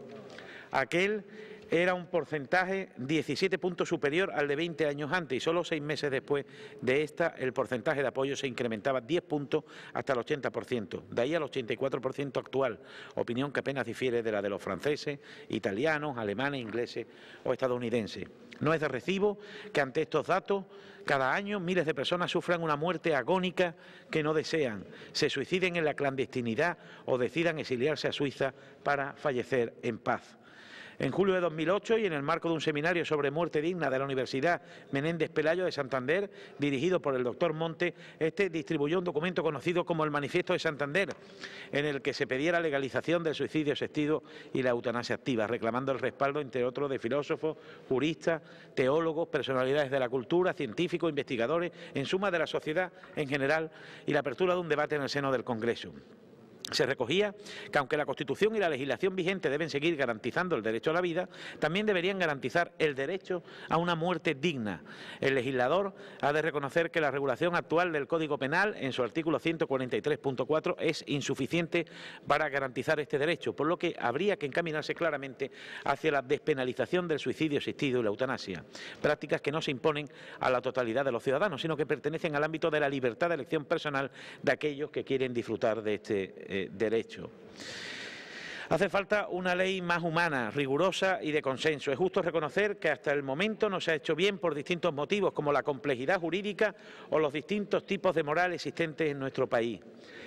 D: Aquel era un porcentaje 17 puntos superior al de 20 años antes, y solo 6 meses después de esta el porcentaje de apoyo se incrementaba 10 puntos hasta el 80%, de ahí al 84% actual, opinión que apenas difiere de la de los franceses, italianos, alemanes, ingleses o estadounidenses. No es de recibo que ante estos datos cada año miles de personas sufran una muerte agónica que no desean, se suiciden en la clandestinidad o decidan exiliarse a Suiza para fallecer en paz. En julio de 2008, y en el marco de un seminario sobre muerte digna de la Universidad Menéndez Pelayo de Santander, dirigido por el doctor Monte, este distribuyó un documento conocido como el Manifiesto de Santander, en el que se pedía la legalización del suicidio asistido y la eutanasia activa, reclamando el respaldo, entre otros, de filósofos, juristas, teólogos, personalidades de la cultura, científicos, investigadores, en suma de la sociedad en general, y la apertura de un debate en el seno del Congreso. Se recogía que, aunque la Constitución y la legislación vigente deben seguir garantizando el derecho a la vida, también deberían garantizar el derecho a una muerte digna. El legislador ha de reconocer que la regulación actual del Código Penal, en su artículo 143.4, es insuficiente para garantizar este derecho, por lo que habría que encaminarse claramente hacia la despenalización del suicidio asistido y la eutanasia, prácticas que no se imponen a la totalidad de los ciudadanos, sino que pertenecen al ámbito de la libertad de elección personal de aquellos que quieren disfrutar de este derecho. Hace falta una ley más humana, rigurosa y de consenso. Es justo reconocer que hasta el momento no se ha hecho bien por distintos motivos, como la complejidad jurídica o los distintos tipos de moral existentes en nuestro país.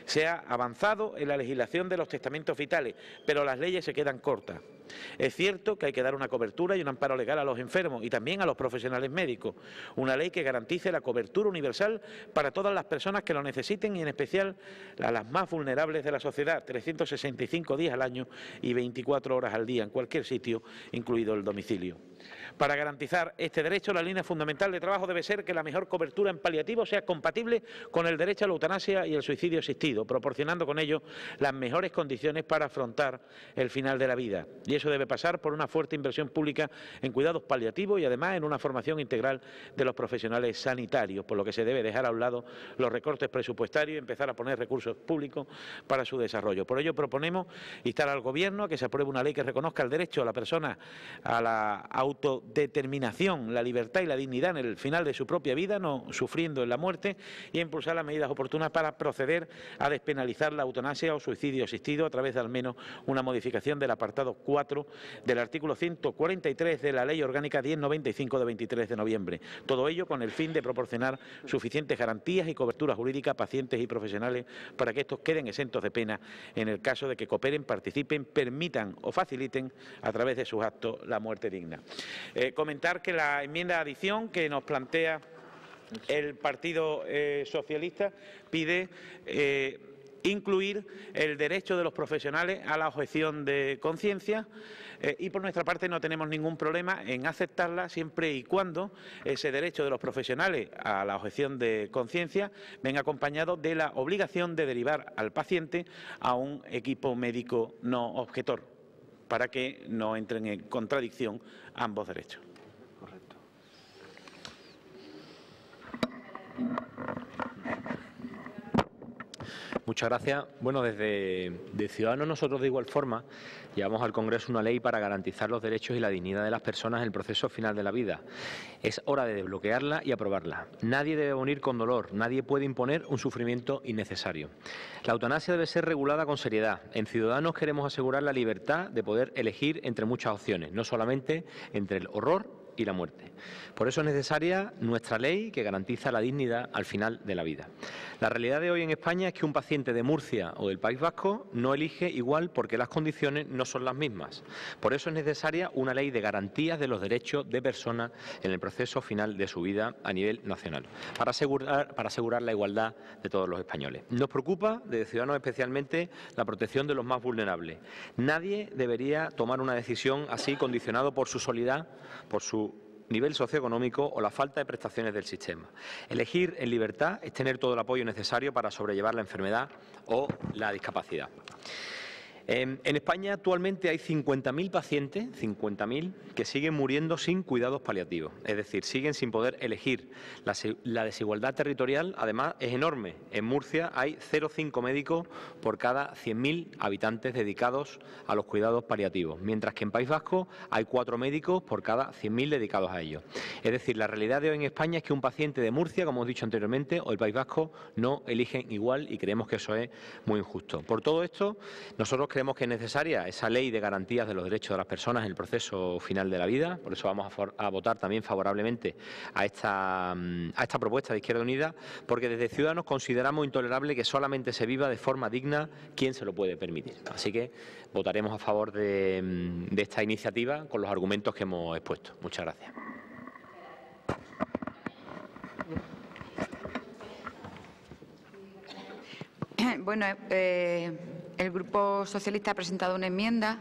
D: Se ha avanzado en la legislación de los testamentos vitales, pero las leyes se quedan cortas. Es cierto que hay que dar una cobertura y un amparo legal a los enfermos y también a los profesionales médicos. Una ley que garantice la cobertura universal para todas las personas que lo necesiten, y en especial a las más vulnerables de la sociedad, 365 días al año y 24 horas al día, en cualquier sitio, incluido el domicilio. Para garantizar este derecho, la línea fundamental de trabajo debe ser que la mejor cobertura en paliativo sea compatible con el derecho a la eutanasia y el suicidio asistido, proporcionando con ello las mejores condiciones para afrontar el final de la vida. Y eso debe pasar por una fuerte inversión pública en cuidados paliativos y además en una formación integral de los profesionales sanitarios, por lo que se debe dejar a un lado los recortes presupuestarios y empezar a poner recursos públicos para su desarrollo. Por ello proponemos instar al Gobierno a que se apruebe una ley que reconozca el derecho a la persona a la autodeterminación, la libertad y la dignidad en el final de su propia vida, no sufriendo en la muerte, y a impulsar las medidas oportunas para proceder a despenalizar la eutanasia o suicidio asistido a través de al menos una modificación del apartado 4 del artículo 143 de la Ley Orgánica 1095 de 23 de noviembre. Todo ello con el fin de proporcionar suficientes garantías y cobertura jurídica a pacientes y profesionales para que estos queden exentos de pena en el caso de que cooperen, participen, permitan o faciliten a través de sus actos la muerte digna. Comentar que la enmienda de adición que nos plantea el Partido Socialista pide incluir el derecho de los profesionales a la objeción de conciencia, y por nuestra parte no tenemos ningún problema en aceptarla siempre y cuando ese derecho de los profesionales a la objeción de conciencia venga acompañado de la obligación de derivar al paciente a un equipo médico no objetor, para que no entren en contradicción ambos derechos.
H: Correcto.
I: Muchas gracias. Bueno, desde Ciudadanos nosotros de igual forma llevamos al Congreso una ley para garantizar los derechos y la dignidad de las personas en el proceso final de la vida. Es hora de desbloquearla y aprobarla. Nadie debe morir con dolor, nadie puede imponer un sufrimiento innecesario. La eutanasia debe ser regulada con seriedad. En Ciudadanos queremos asegurar la libertad de poder elegir entre muchas opciones, no solamente entre el horror y la muerte. Por eso es necesaria nuestra ley que garantiza la dignidad al final de la vida. La realidad de hoy en España es que un paciente de Murcia o del País Vasco no elige igual porque las condiciones no son las mismas. Por eso es necesaria una ley de garantías de los derechos de personas en el proceso final de su vida a nivel nacional, para asegurar la igualdad de todos los españoles. Nos preocupa, desde Ciudadanos especialmente, la protección de los más vulnerables. Nadie debería tomar una decisión así condicionado por su soledad, por su nivel socioeconómico o la falta de prestaciones del sistema. Elegir en libertad es tener todo el apoyo necesario para sobrellevar la enfermedad o la discapacidad. En España actualmente hay 50.000 pacientes, 50.000, que siguen muriendo sin cuidados paliativos, es decir, siguen sin poder elegir. La desigualdad territorial, además, es enorme. En Murcia hay 0,5 médicos por cada 100.000 habitantes dedicados a los cuidados paliativos, mientras que en País Vasco hay 4 médicos por cada 100.000 dedicados a ellos. Es decir, la realidad de hoy en España es que un paciente de Murcia, como hemos dicho anteriormente, o el País Vasco no eligen igual y creemos que eso es muy injusto. Por todo esto, nosotros creemos que es necesaria esa ley de garantías de los derechos de las personas en el proceso final de la vida. Por eso vamos a votar también favorablemente a esta propuesta de Izquierda Unida, porque desde Ciudadanos consideramos intolerable que solamente se viva de forma digna quien se lo puede permitir. Así que votaremos a favor de esta iniciativa con los argumentos que hemos expuesto. Muchas gracias.
J: Bueno, el Grupo Socialista ha presentado una enmienda.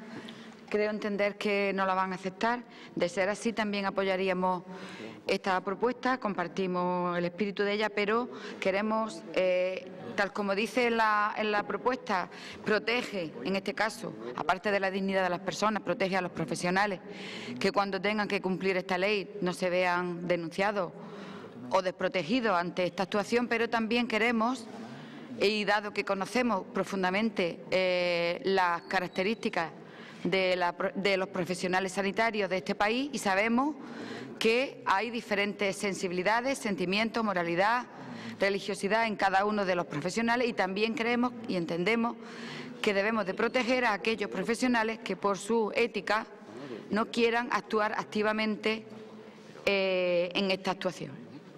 J: Creo entender que no la van a aceptar. De ser así, también apoyaríamos esta propuesta, compartimos el espíritu de ella, pero queremos, tal como dice en la propuesta, protege, en este caso, aparte de la dignidad de las personas, protege a los profesionales, que cuando tengan que cumplir esta ley no se vean denunciados o desprotegidos ante esta actuación, pero también queremos, y dado que conocemos profundamente las características de los profesionales sanitarios de este país y sabemos que hay diferentes sensibilidades, sentimientos, moralidad, religiosidad en cada uno de los profesionales, y también creemos y entendemos que debemos de proteger a aquellos profesionales que por su ética no quieran actuar activamente en esta actuación,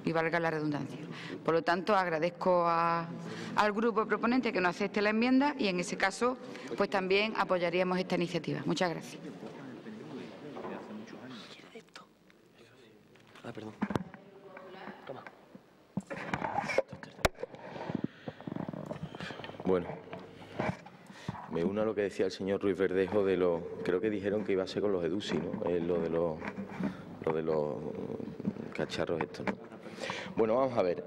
J: y valga la redundancia. Por lo tanto, agradezco al grupo proponente que nos acepte la enmienda y, en ese caso, pues también apoyaríamos esta iniciativa. Muchas gracias.
G: Bueno, me uno a lo que decía el señor Ruiz Verdejo de los, creo que dijeron que iba a ser con los EDUSI, ¿no? Lo de los cacharros estos, ¿no? Bueno, vamos a ver.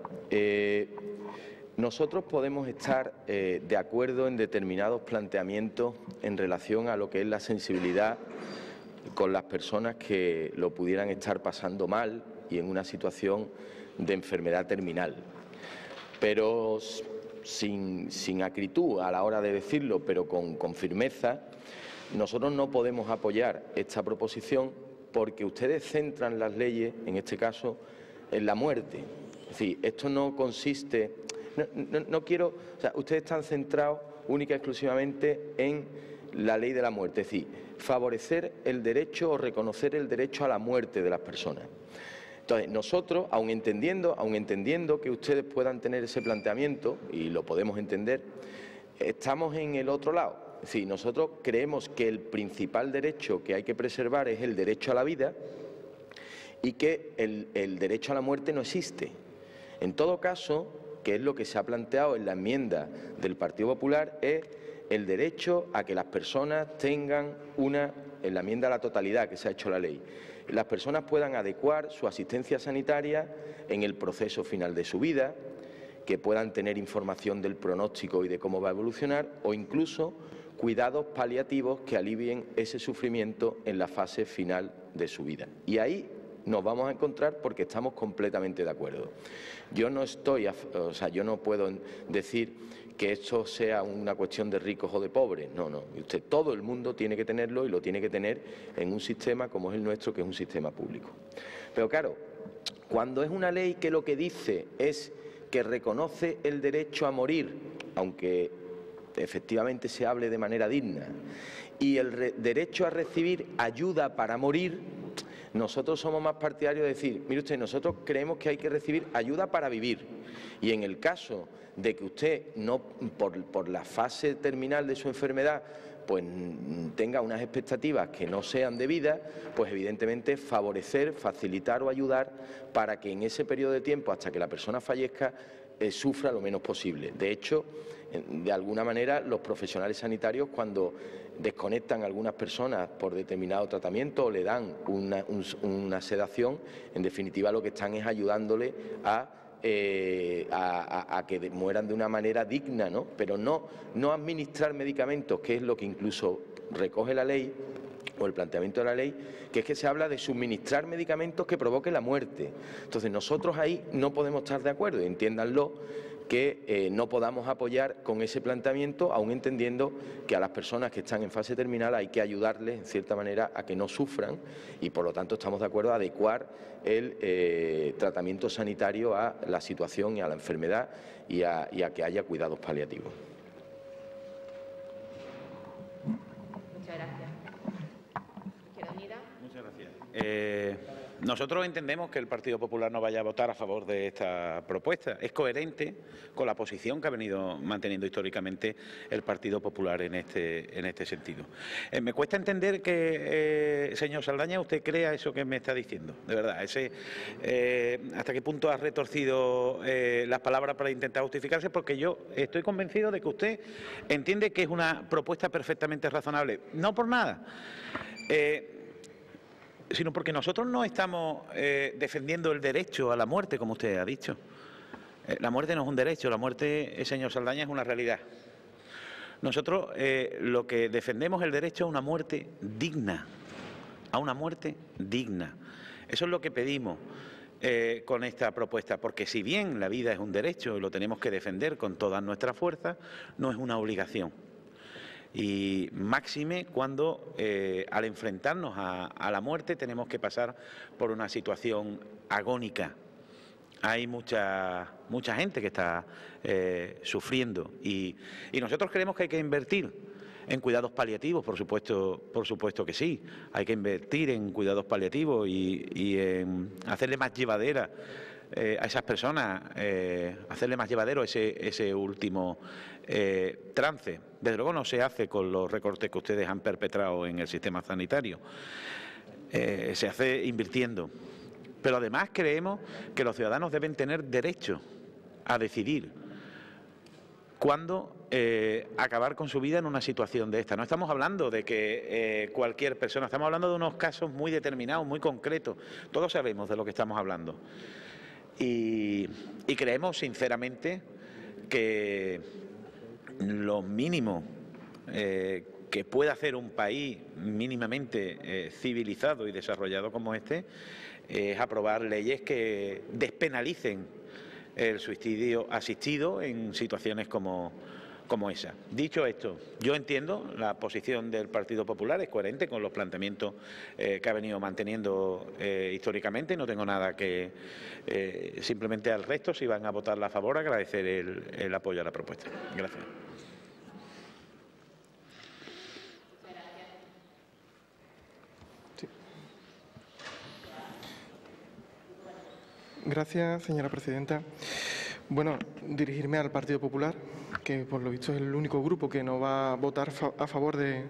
G: Nosotros podemos estar de acuerdo en determinados planteamientos en relación a lo que es la sensibilidad con las personas que lo pudieran estar pasando mal y en una situación de enfermedad terminal. Pero sin acritud a la hora de decirlo, pero con firmeza, nosotros no podemos apoyar esta proposición porque ustedes centran las leyes, en este caso, en la muerte. Es decir, esto no consiste... No quiero... O sea, ustedes están centrados única y exclusivamente en la ley de la muerte, es decir, favorecer el derecho o reconocer el derecho a la muerte de las personas. Entonces, nosotros, aun entendiendo que ustedes puedan tener ese planteamiento, y lo podemos entender, estamos en el otro lado. Es decir, nosotros creemos que el principal derecho que hay que preservar es el derecho a la vida y que el derecho a la muerte no existe. En todo caso, que es lo que se ha planteado en la enmienda del Partido Popular, es el derecho a que las personas tengan en la enmienda a la totalidad que se ha hecho a la ley, las personas puedan adecuar su asistencia sanitaria en el proceso final de su vida, que puedan tener información del pronóstico y de cómo va a evolucionar, o incluso cuidados paliativos que alivien ese sufrimiento en la fase final de su vida. Y ahí nos vamos a encontrar porque estamos completamente de acuerdo. Yo no puedo decir que esto sea una cuestión de ricos o de pobres. No, no. Todo el mundo tiene que tenerlo y lo tiene que tener en un sistema como es el nuestro, que es un sistema público. Pero claro, cuando es una ley que lo que dice es que reconoce el derecho a morir, aunque efectivamente se hable de manera digna, y el derecho a recibir ayuda para morir, nosotros somos más partidarios de decir, mire usted, nosotros creemos que hay que recibir ayuda para vivir. Y en el caso de que usted, no por la fase terminal de su enfermedad, pues tenga unas expectativas que no sean debidas, pues evidentemente favorecer, facilitar o ayudar para que en ese periodo de tiempo, hasta que la persona fallezca, sufra lo menos posible. De hecho, de alguna manera, los profesionales sanitarios, cuando desconectan a algunas personas por determinado tratamiento o le dan una sedación, en definitiva lo que están es ayudándole a que mueran de una manera digna, ¿no? Pero no administrar medicamentos, que es lo que incluso recoge la ley o el planteamiento de la ley, que es que se habla de suministrar medicamentos que provoquen la muerte. Entonces nosotros ahí no podemos estar de acuerdo, entiéndanlo, que no podamos apoyar con ese planteamiento, aun entendiendo que a las personas que están en fase terminal hay que ayudarles, en cierta manera, a que no sufran y, por lo tanto, estamos de acuerdo a adecuar el tratamiento sanitario a la situación y a la enfermedad y a que haya cuidados paliativos.
B: Muchas gracias. Izquierda Unida.
D: Muchas gracias. Nosotros entendemos que el Partido Popular no vaya a votar a favor de esta propuesta. Es coherente con la posición que ha venido manteniendo históricamente el Partido Popular en este sentido. Me cuesta entender que, señor Saldaña, usted crea eso que me está diciendo. De verdad, ¿hasta qué punto ha retorcido las palabras para intentar justificarse? Porque yo estoy convencido de que usted entiende que es una propuesta perfectamente razonable. No por nada. Sino porque nosotros no estamos defendiendo el derecho a la muerte, como usted ha dicho. La muerte no es un derecho, la muerte, señor Saldaña, es una realidad. Nosotros lo que defendemos es el derecho a una muerte digna, a una muerte digna. Eso es lo que pedimos con esta propuesta, porque si bien la vida es un derecho y lo tenemos que defender con todas nuestras fuerzas, no es una obligación. Y máxime cuando al enfrentarnos a la muerte tenemos que pasar por una situación agónica. Hay mucha gente que está sufriendo y nosotros creemos que hay que invertir en cuidados paliativos, por supuesto que sí. Hay que invertir en cuidados paliativos y en hacerle más llevadera a esas personas, hacerle más llevadero ese último trance. Desde luego no se hace con los recortes que ustedes han perpetrado en el sistema sanitario, se hace invirtiendo. Pero además creemos que los ciudadanos deben tener derecho a decidir cuándo acabar con su vida en una situación de esta. No estamos hablando de que cualquier persona, estamos hablando de unos casos muy determinados, muy concretos. Todos sabemos de lo que estamos hablando. Y creemos sinceramente que lo mínimo que puede hacer un país mínimamente civilizado y desarrollado como este es aprobar leyes que despenalicen el suicidio asistido en situaciones como esa. Dicho esto, yo entiendo la posición del Partido Popular, es coherente con los planteamientos que ha venido manteniendo históricamente, no tengo nada que simplemente al resto, si van a votarla a favor, agradecer el apoyo a la propuesta. Gracias.
L: Gracias, señora presidenta. Bueno, dirigirme al Partido Popular, que por lo visto es el único grupo que no va a votar a favor de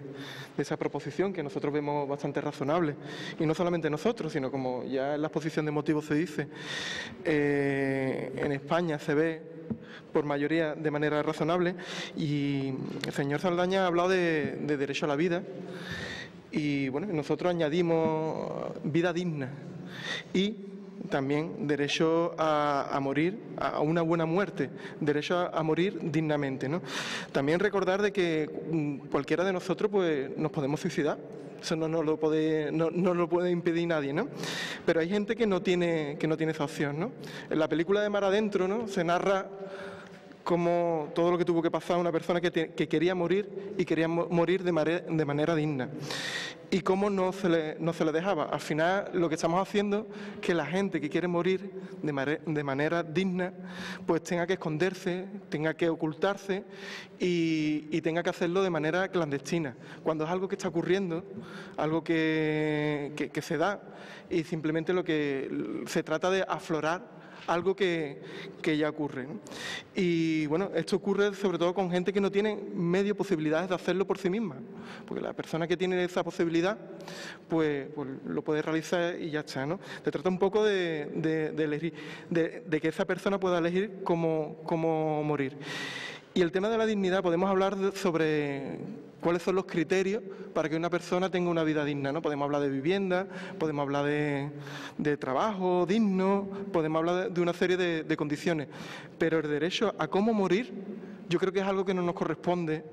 L: esa proposición, que nosotros vemos bastante razonable. Y no solamente nosotros, sino como ya en la exposición de motivos se dice, en España se ve por mayoría de manera razonable. Y el señor Saldaña ha hablado de derecho a la vida. Y bueno, nosotros añadimos vida digna y también derecho a morir, a una buena muerte, derecho a morir dignamente, ¿no? También recordar de que cualquiera de nosotros pues nos podemos suicidar, eso no lo puede impedir nadie, ¿no? Pero hay gente que no tiene esa opción, ¿no? En la película de Mar Adentro, ¿no?, se narra como todo lo que tuvo que pasar una persona que quería morir y quería morir de manera digna. Y cómo no se le dejaba. Al final lo que estamos haciendo es que la gente que quiere morir de manera digna pues tenga que esconderse, tenga que ocultarse y tenga que hacerlo de manera clandestina, cuando es algo que está ocurriendo, algo que se da, y simplemente lo que se trata de aflorar algo que ya ocurre, ¿no? Y bueno, esto ocurre sobre todo con gente que no tiene medio posibilidades de hacerlo por sí misma, porque la persona que tiene esa posibilidad pues lo puede realizar y ya está, ¿no? Se trata un poco de elegir, de que esa persona pueda elegir cómo morir. Y el tema de la dignidad, podemos hablar sobre cuáles son los criterios para que una persona tenga una vida digna, ¿no? Podemos hablar de vivienda, podemos hablar de trabajo digno, podemos hablar de una serie de condiciones, pero el derecho a cómo morir yo creo que es algo que no nos corresponde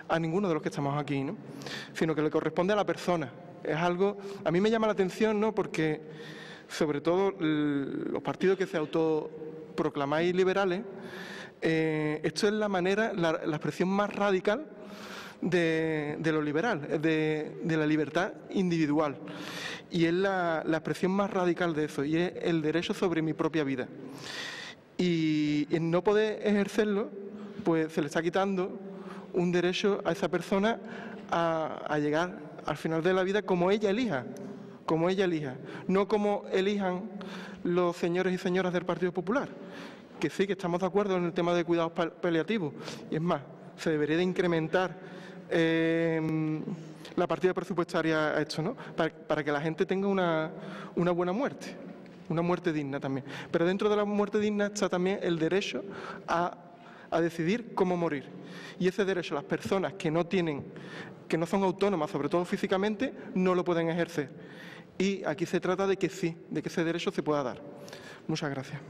L: a ninguno de los que estamos aquí, ¿no? Sino que le corresponde a la persona. Es algo, a mí me llama la atención, ¿no? Porque sobre todo los partidos que se autoproclamáis liberales, esto es la manera, la expresión más radical de lo liberal, de la libertad individual. Y es la expresión más radical de eso, y es el derecho sobre mi propia vida. Y en no poder ejercerlo, pues se le está quitando un derecho a esa persona a llegar al final de la vida como ella elija, no como elijan los señores y señoras del Partido Popular, que sí, que estamos de acuerdo en el tema de cuidados paliativos, y es más, se debería de incrementar la partida presupuestaria a esto, ¿no? Para que la gente tenga una buena muerte, una muerte digna también. Pero dentro de la muerte digna está también el derecho a decidir cómo morir. Y ese derecho las personas que no son autónomas, sobre todo físicamente, no lo pueden ejercer. Y aquí se trata de que sí, de que ese derecho se pueda dar. Muchas gracias.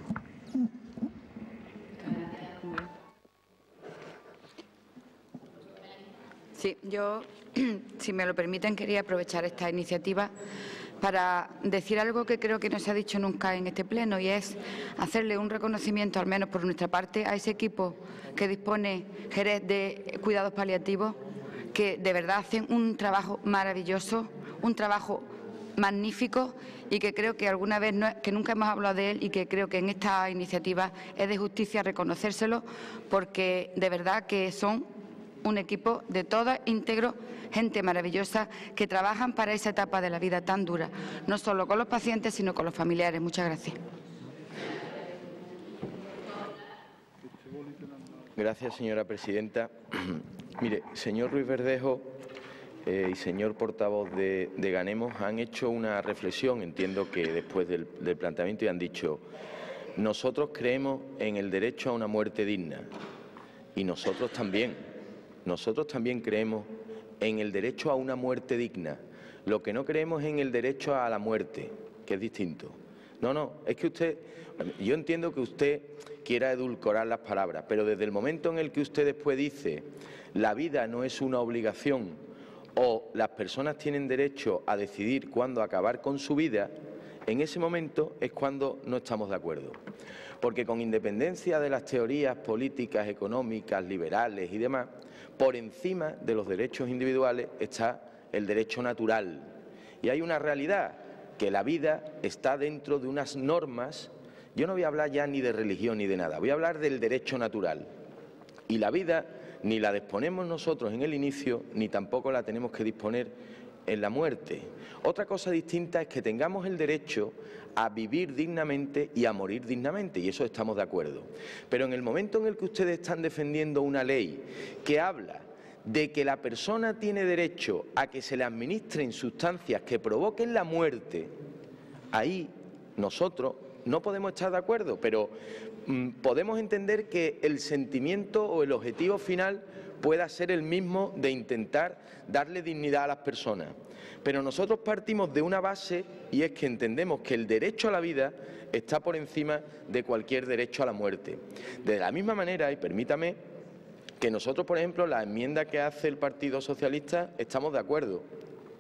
J: Sí, yo, si me lo permiten, quería aprovechar esta iniciativa para decir algo que creo que no se ha dicho nunca en este pleno, y es hacerle un reconocimiento, al menos por nuestra parte, a ese equipo que dispone Jerez de cuidados paliativos, que de verdad hacen un trabajo maravilloso, un trabajo magnífico, y que creo que alguna vez, que nunca hemos hablado de él, y que creo que en esta iniciativa es de justicia reconocérselo, porque de verdad que son un equipo de todo íntegro, gente maravillosa, que trabajan para esa etapa de la vida tan dura, no solo con los pacientes, sino con los familiares. Muchas gracias.
G: Gracias, señora presidenta. Mire, señor Ruiz Verdejo y señor portavoz de Ganemos han hecho una reflexión, entiendo que después del planteamiento, y han dicho: nosotros creemos en el derecho a una muerte digna, y nosotros también creemos en el derecho a una muerte digna. Lo que no creemos es en el derecho a la muerte, que es distinto. No, es que usted, yo entiendo que usted quiera edulcorar las palabras, pero desde el momento en el que usted después dice la vida no es una obligación o las personas tienen derecho a decidir cuándo acabar con su vida, en ese momento es cuando no estamos de acuerdo. Porque con independencia de las teorías políticas, económicas, liberales y demás, por encima de los derechos individuales está el derecho natural. Y hay una realidad, que la vida está dentro de unas normas. Yo no voy a hablar ya ni de religión ni de nada, voy a hablar del derecho natural. Y la vida ni la disponemos nosotros en el inicio, ni tampoco la tenemos que disponer en la muerte. Otra cosa distinta es que tengamos el derecho a vivir dignamente y a morir dignamente, y eso estamos de acuerdo. Pero en el momento en el que ustedes están defendiendo una ley que habla de que la persona tiene derecho a que se le administren sustancias que provoquen la muerte, ahí nosotros no podemos estar de acuerdo, pero podemos entender que el sentimiento o el objetivo final pueda ser el mismo, de intentar darle dignidad a las personas. Pero nosotros partimos de una base, y es que entendemos que el derecho a la vida está por encima de cualquier derecho a la muerte. De la misma manera, y permítame, que nosotros, por ejemplo, la enmienda que hace el Partido Socialista, estamos de acuerdo.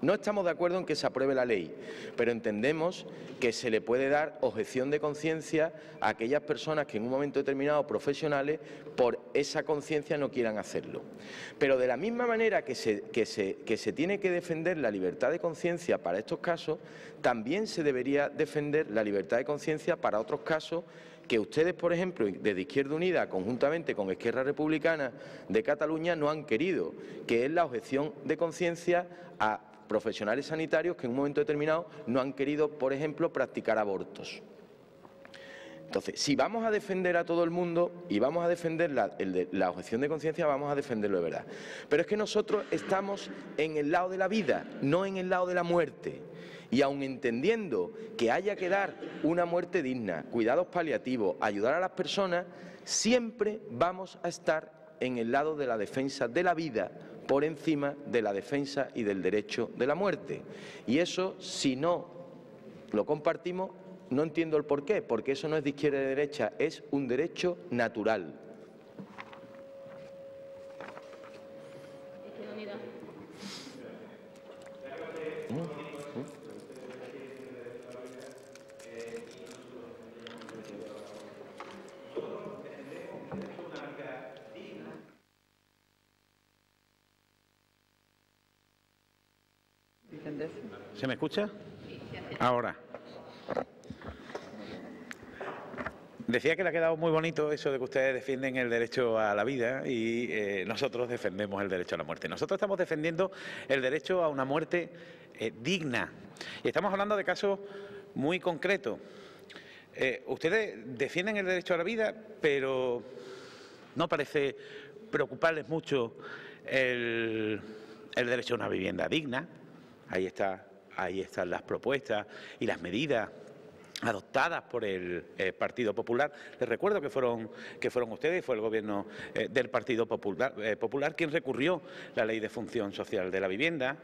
G: No estamos de acuerdo en que se apruebe la ley, pero entendemos que se le puede dar objeción de conciencia a aquellas personas que en un momento determinado, profesionales, por esa conciencia no quieran hacerlo. Pero de la misma manera que se tiene que defender la libertad de conciencia para estos casos, también se debería defender la libertad de conciencia para otros casos que ustedes, por ejemplo, desde Izquierda Unida, conjuntamente con Esquerra Republicana de Cataluña, no han querido, que es la objeción de conciencia a profesionales sanitarios que en un momento determinado no han querido, por ejemplo, practicar abortos. Entonces, si vamos a defender a todo el mundo y vamos a defender la objeción de conciencia, vamos a defenderlo de verdad. Pero es que nosotros estamos en el lado de la vida, no en el lado de la muerte. Y aun entendiendo que haya que dar una muerte digna, cuidados paliativos, ayudar a las personas, siempre vamos a estar en el lado de la defensa de la vida por encima de la defensa y del derecho de la muerte. Y eso, si no lo compartimos, no entiendo el porqué, porque eso no es de izquierda y de derecha, es un derecho natural.
D: ¿Se me escucha? Ahora. Decía que le ha quedado muy bonito eso de que ustedes defienden el derecho a la vida y nosotros defendemos el derecho a la muerte. Nosotros estamos defendiendo el derecho a una muerte digna. Y estamos hablando de casos muy concretos. Ustedes defienden el derecho a la vida, pero no parece preocuparles mucho el derecho a una vivienda digna. Ahí están las propuestas y las medidas adoptadas por el Partido Popular. Les recuerdo que fueron ustedes, fue el Gobierno del Partido Popular quien recurrió la Ley de Función Social de la Vivienda.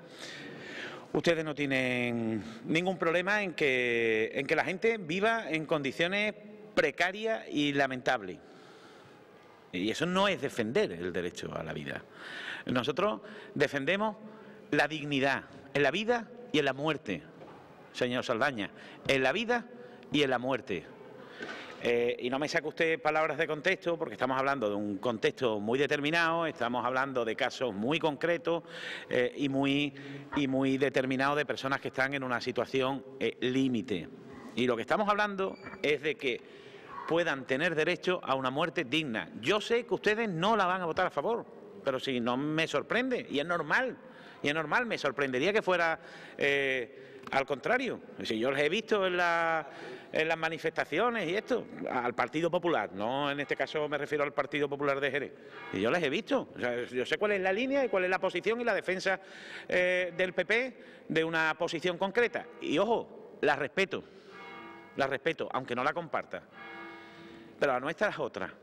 D: Ustedes no tienen ningún problema en que la gente viva en condiciones precarias y lamentables. Y eso no es defender el derecho a la vida. Nosotros defendemos la dignidad en la vida y en la muerte, señor Saldaña, en la vida y en la muerte. Y no me saque usted palabras de contexto, porque estamos hablando de un contexto muy determinado, estamos hablando de casos muy concretos y muy determinados de personas que están en una situación límite. Y lo que estamos hablando es de que puedan tener derecho a una muerte digna. Yo sé que ustedes no la van a votar a favor, pero si no me sorprende, y es normal, me sorprendería que fuera al contrario. Si yo les he visto en las manifestaciones y esto, al Partido Popular, no en este caso me refiero al Partido Popular de Jerez, y yo les he visto, o sea, yo sé cuál es la línea y cuál es la posición y la defensa del PP de una posición concreta, y ojo, la respeto, aunque no la comparta, pero la nuestra es otra,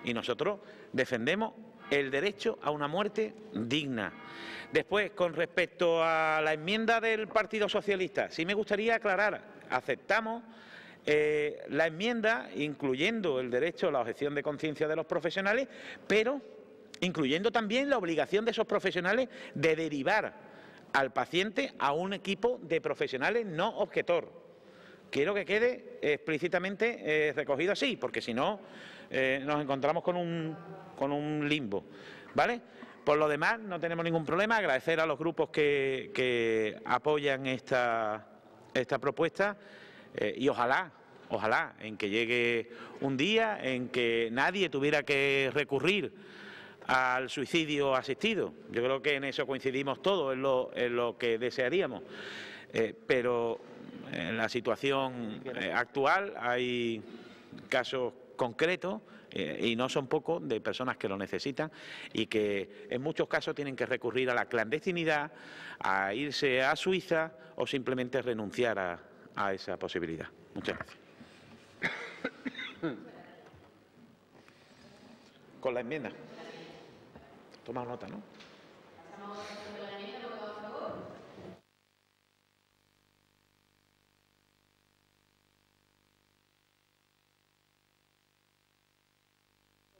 D: y nosotros defendemos el derecho a una muerte digna. Después, con respecto a la enmienda del Partido Socialista, sí me gustaría aclarar, aceptamos la enmienda incluyendo el derecho a la objeción de conciencia de los profesionales, pero incluyendo también la obligación de esos profesionales de derivar al paciente a un equipo de profesionales no objetor. Quiero que quede explícitamente recogido así, porque si no nos encontramos con un limbo, ¿vale? Por lo demás, no tenemos ningún problema. Agradecer a los grupos que apoyan esta propuesta y ojalá en que llegue un día en que nadie tuviera que recurrir al suicidio asistido. Yo creo que en eso coincidimos todos, en lo que desearíamos. Pero en la situación actual hay casos concretos y no son pocos de personas que lo necesitan y que en muchos casos tienen que recurrir a la clandestinidad, a irse a Suiza o simplemente renunciar a esa posibilidad. Muchas gracias. Con la enmienda. Toma nota, ¿no?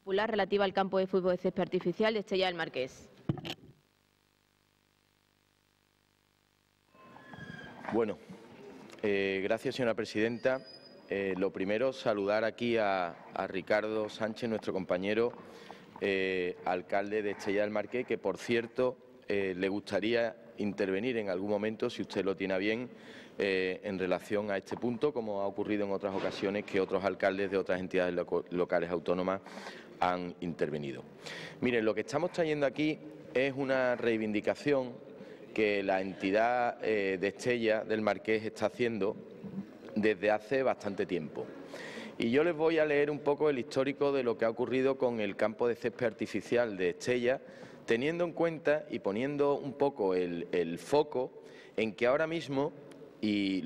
B: Popular relativa al campo de fútbol de césped artificial de Estella del Marqués.
G: Bueno, gracias, señora presidenta. Lo primero, saludar aquí a Ricardo Sánchez, nuestro compañero alcalde de Estella del Marqués, que, por cierto, le gustaría intervenir en algún momento, si usted lo tiene a bien, en relación a este punto, como ha ocurrido en otras ocasiones que otros alcaldes de otras entidades locales autónomas han intervenido. Miren, lo que estamos trayendo aquí es una reivindicación que la entidad de Estella del Marqués está haciendo desde hace bastante tiempo. Y yo les voy a leer un poco el histórico de lo que ha ocurrido con el campo de césped artificial de Estella, teniendo en cuenta y poniendo un poco el foco en que ahora mismo, y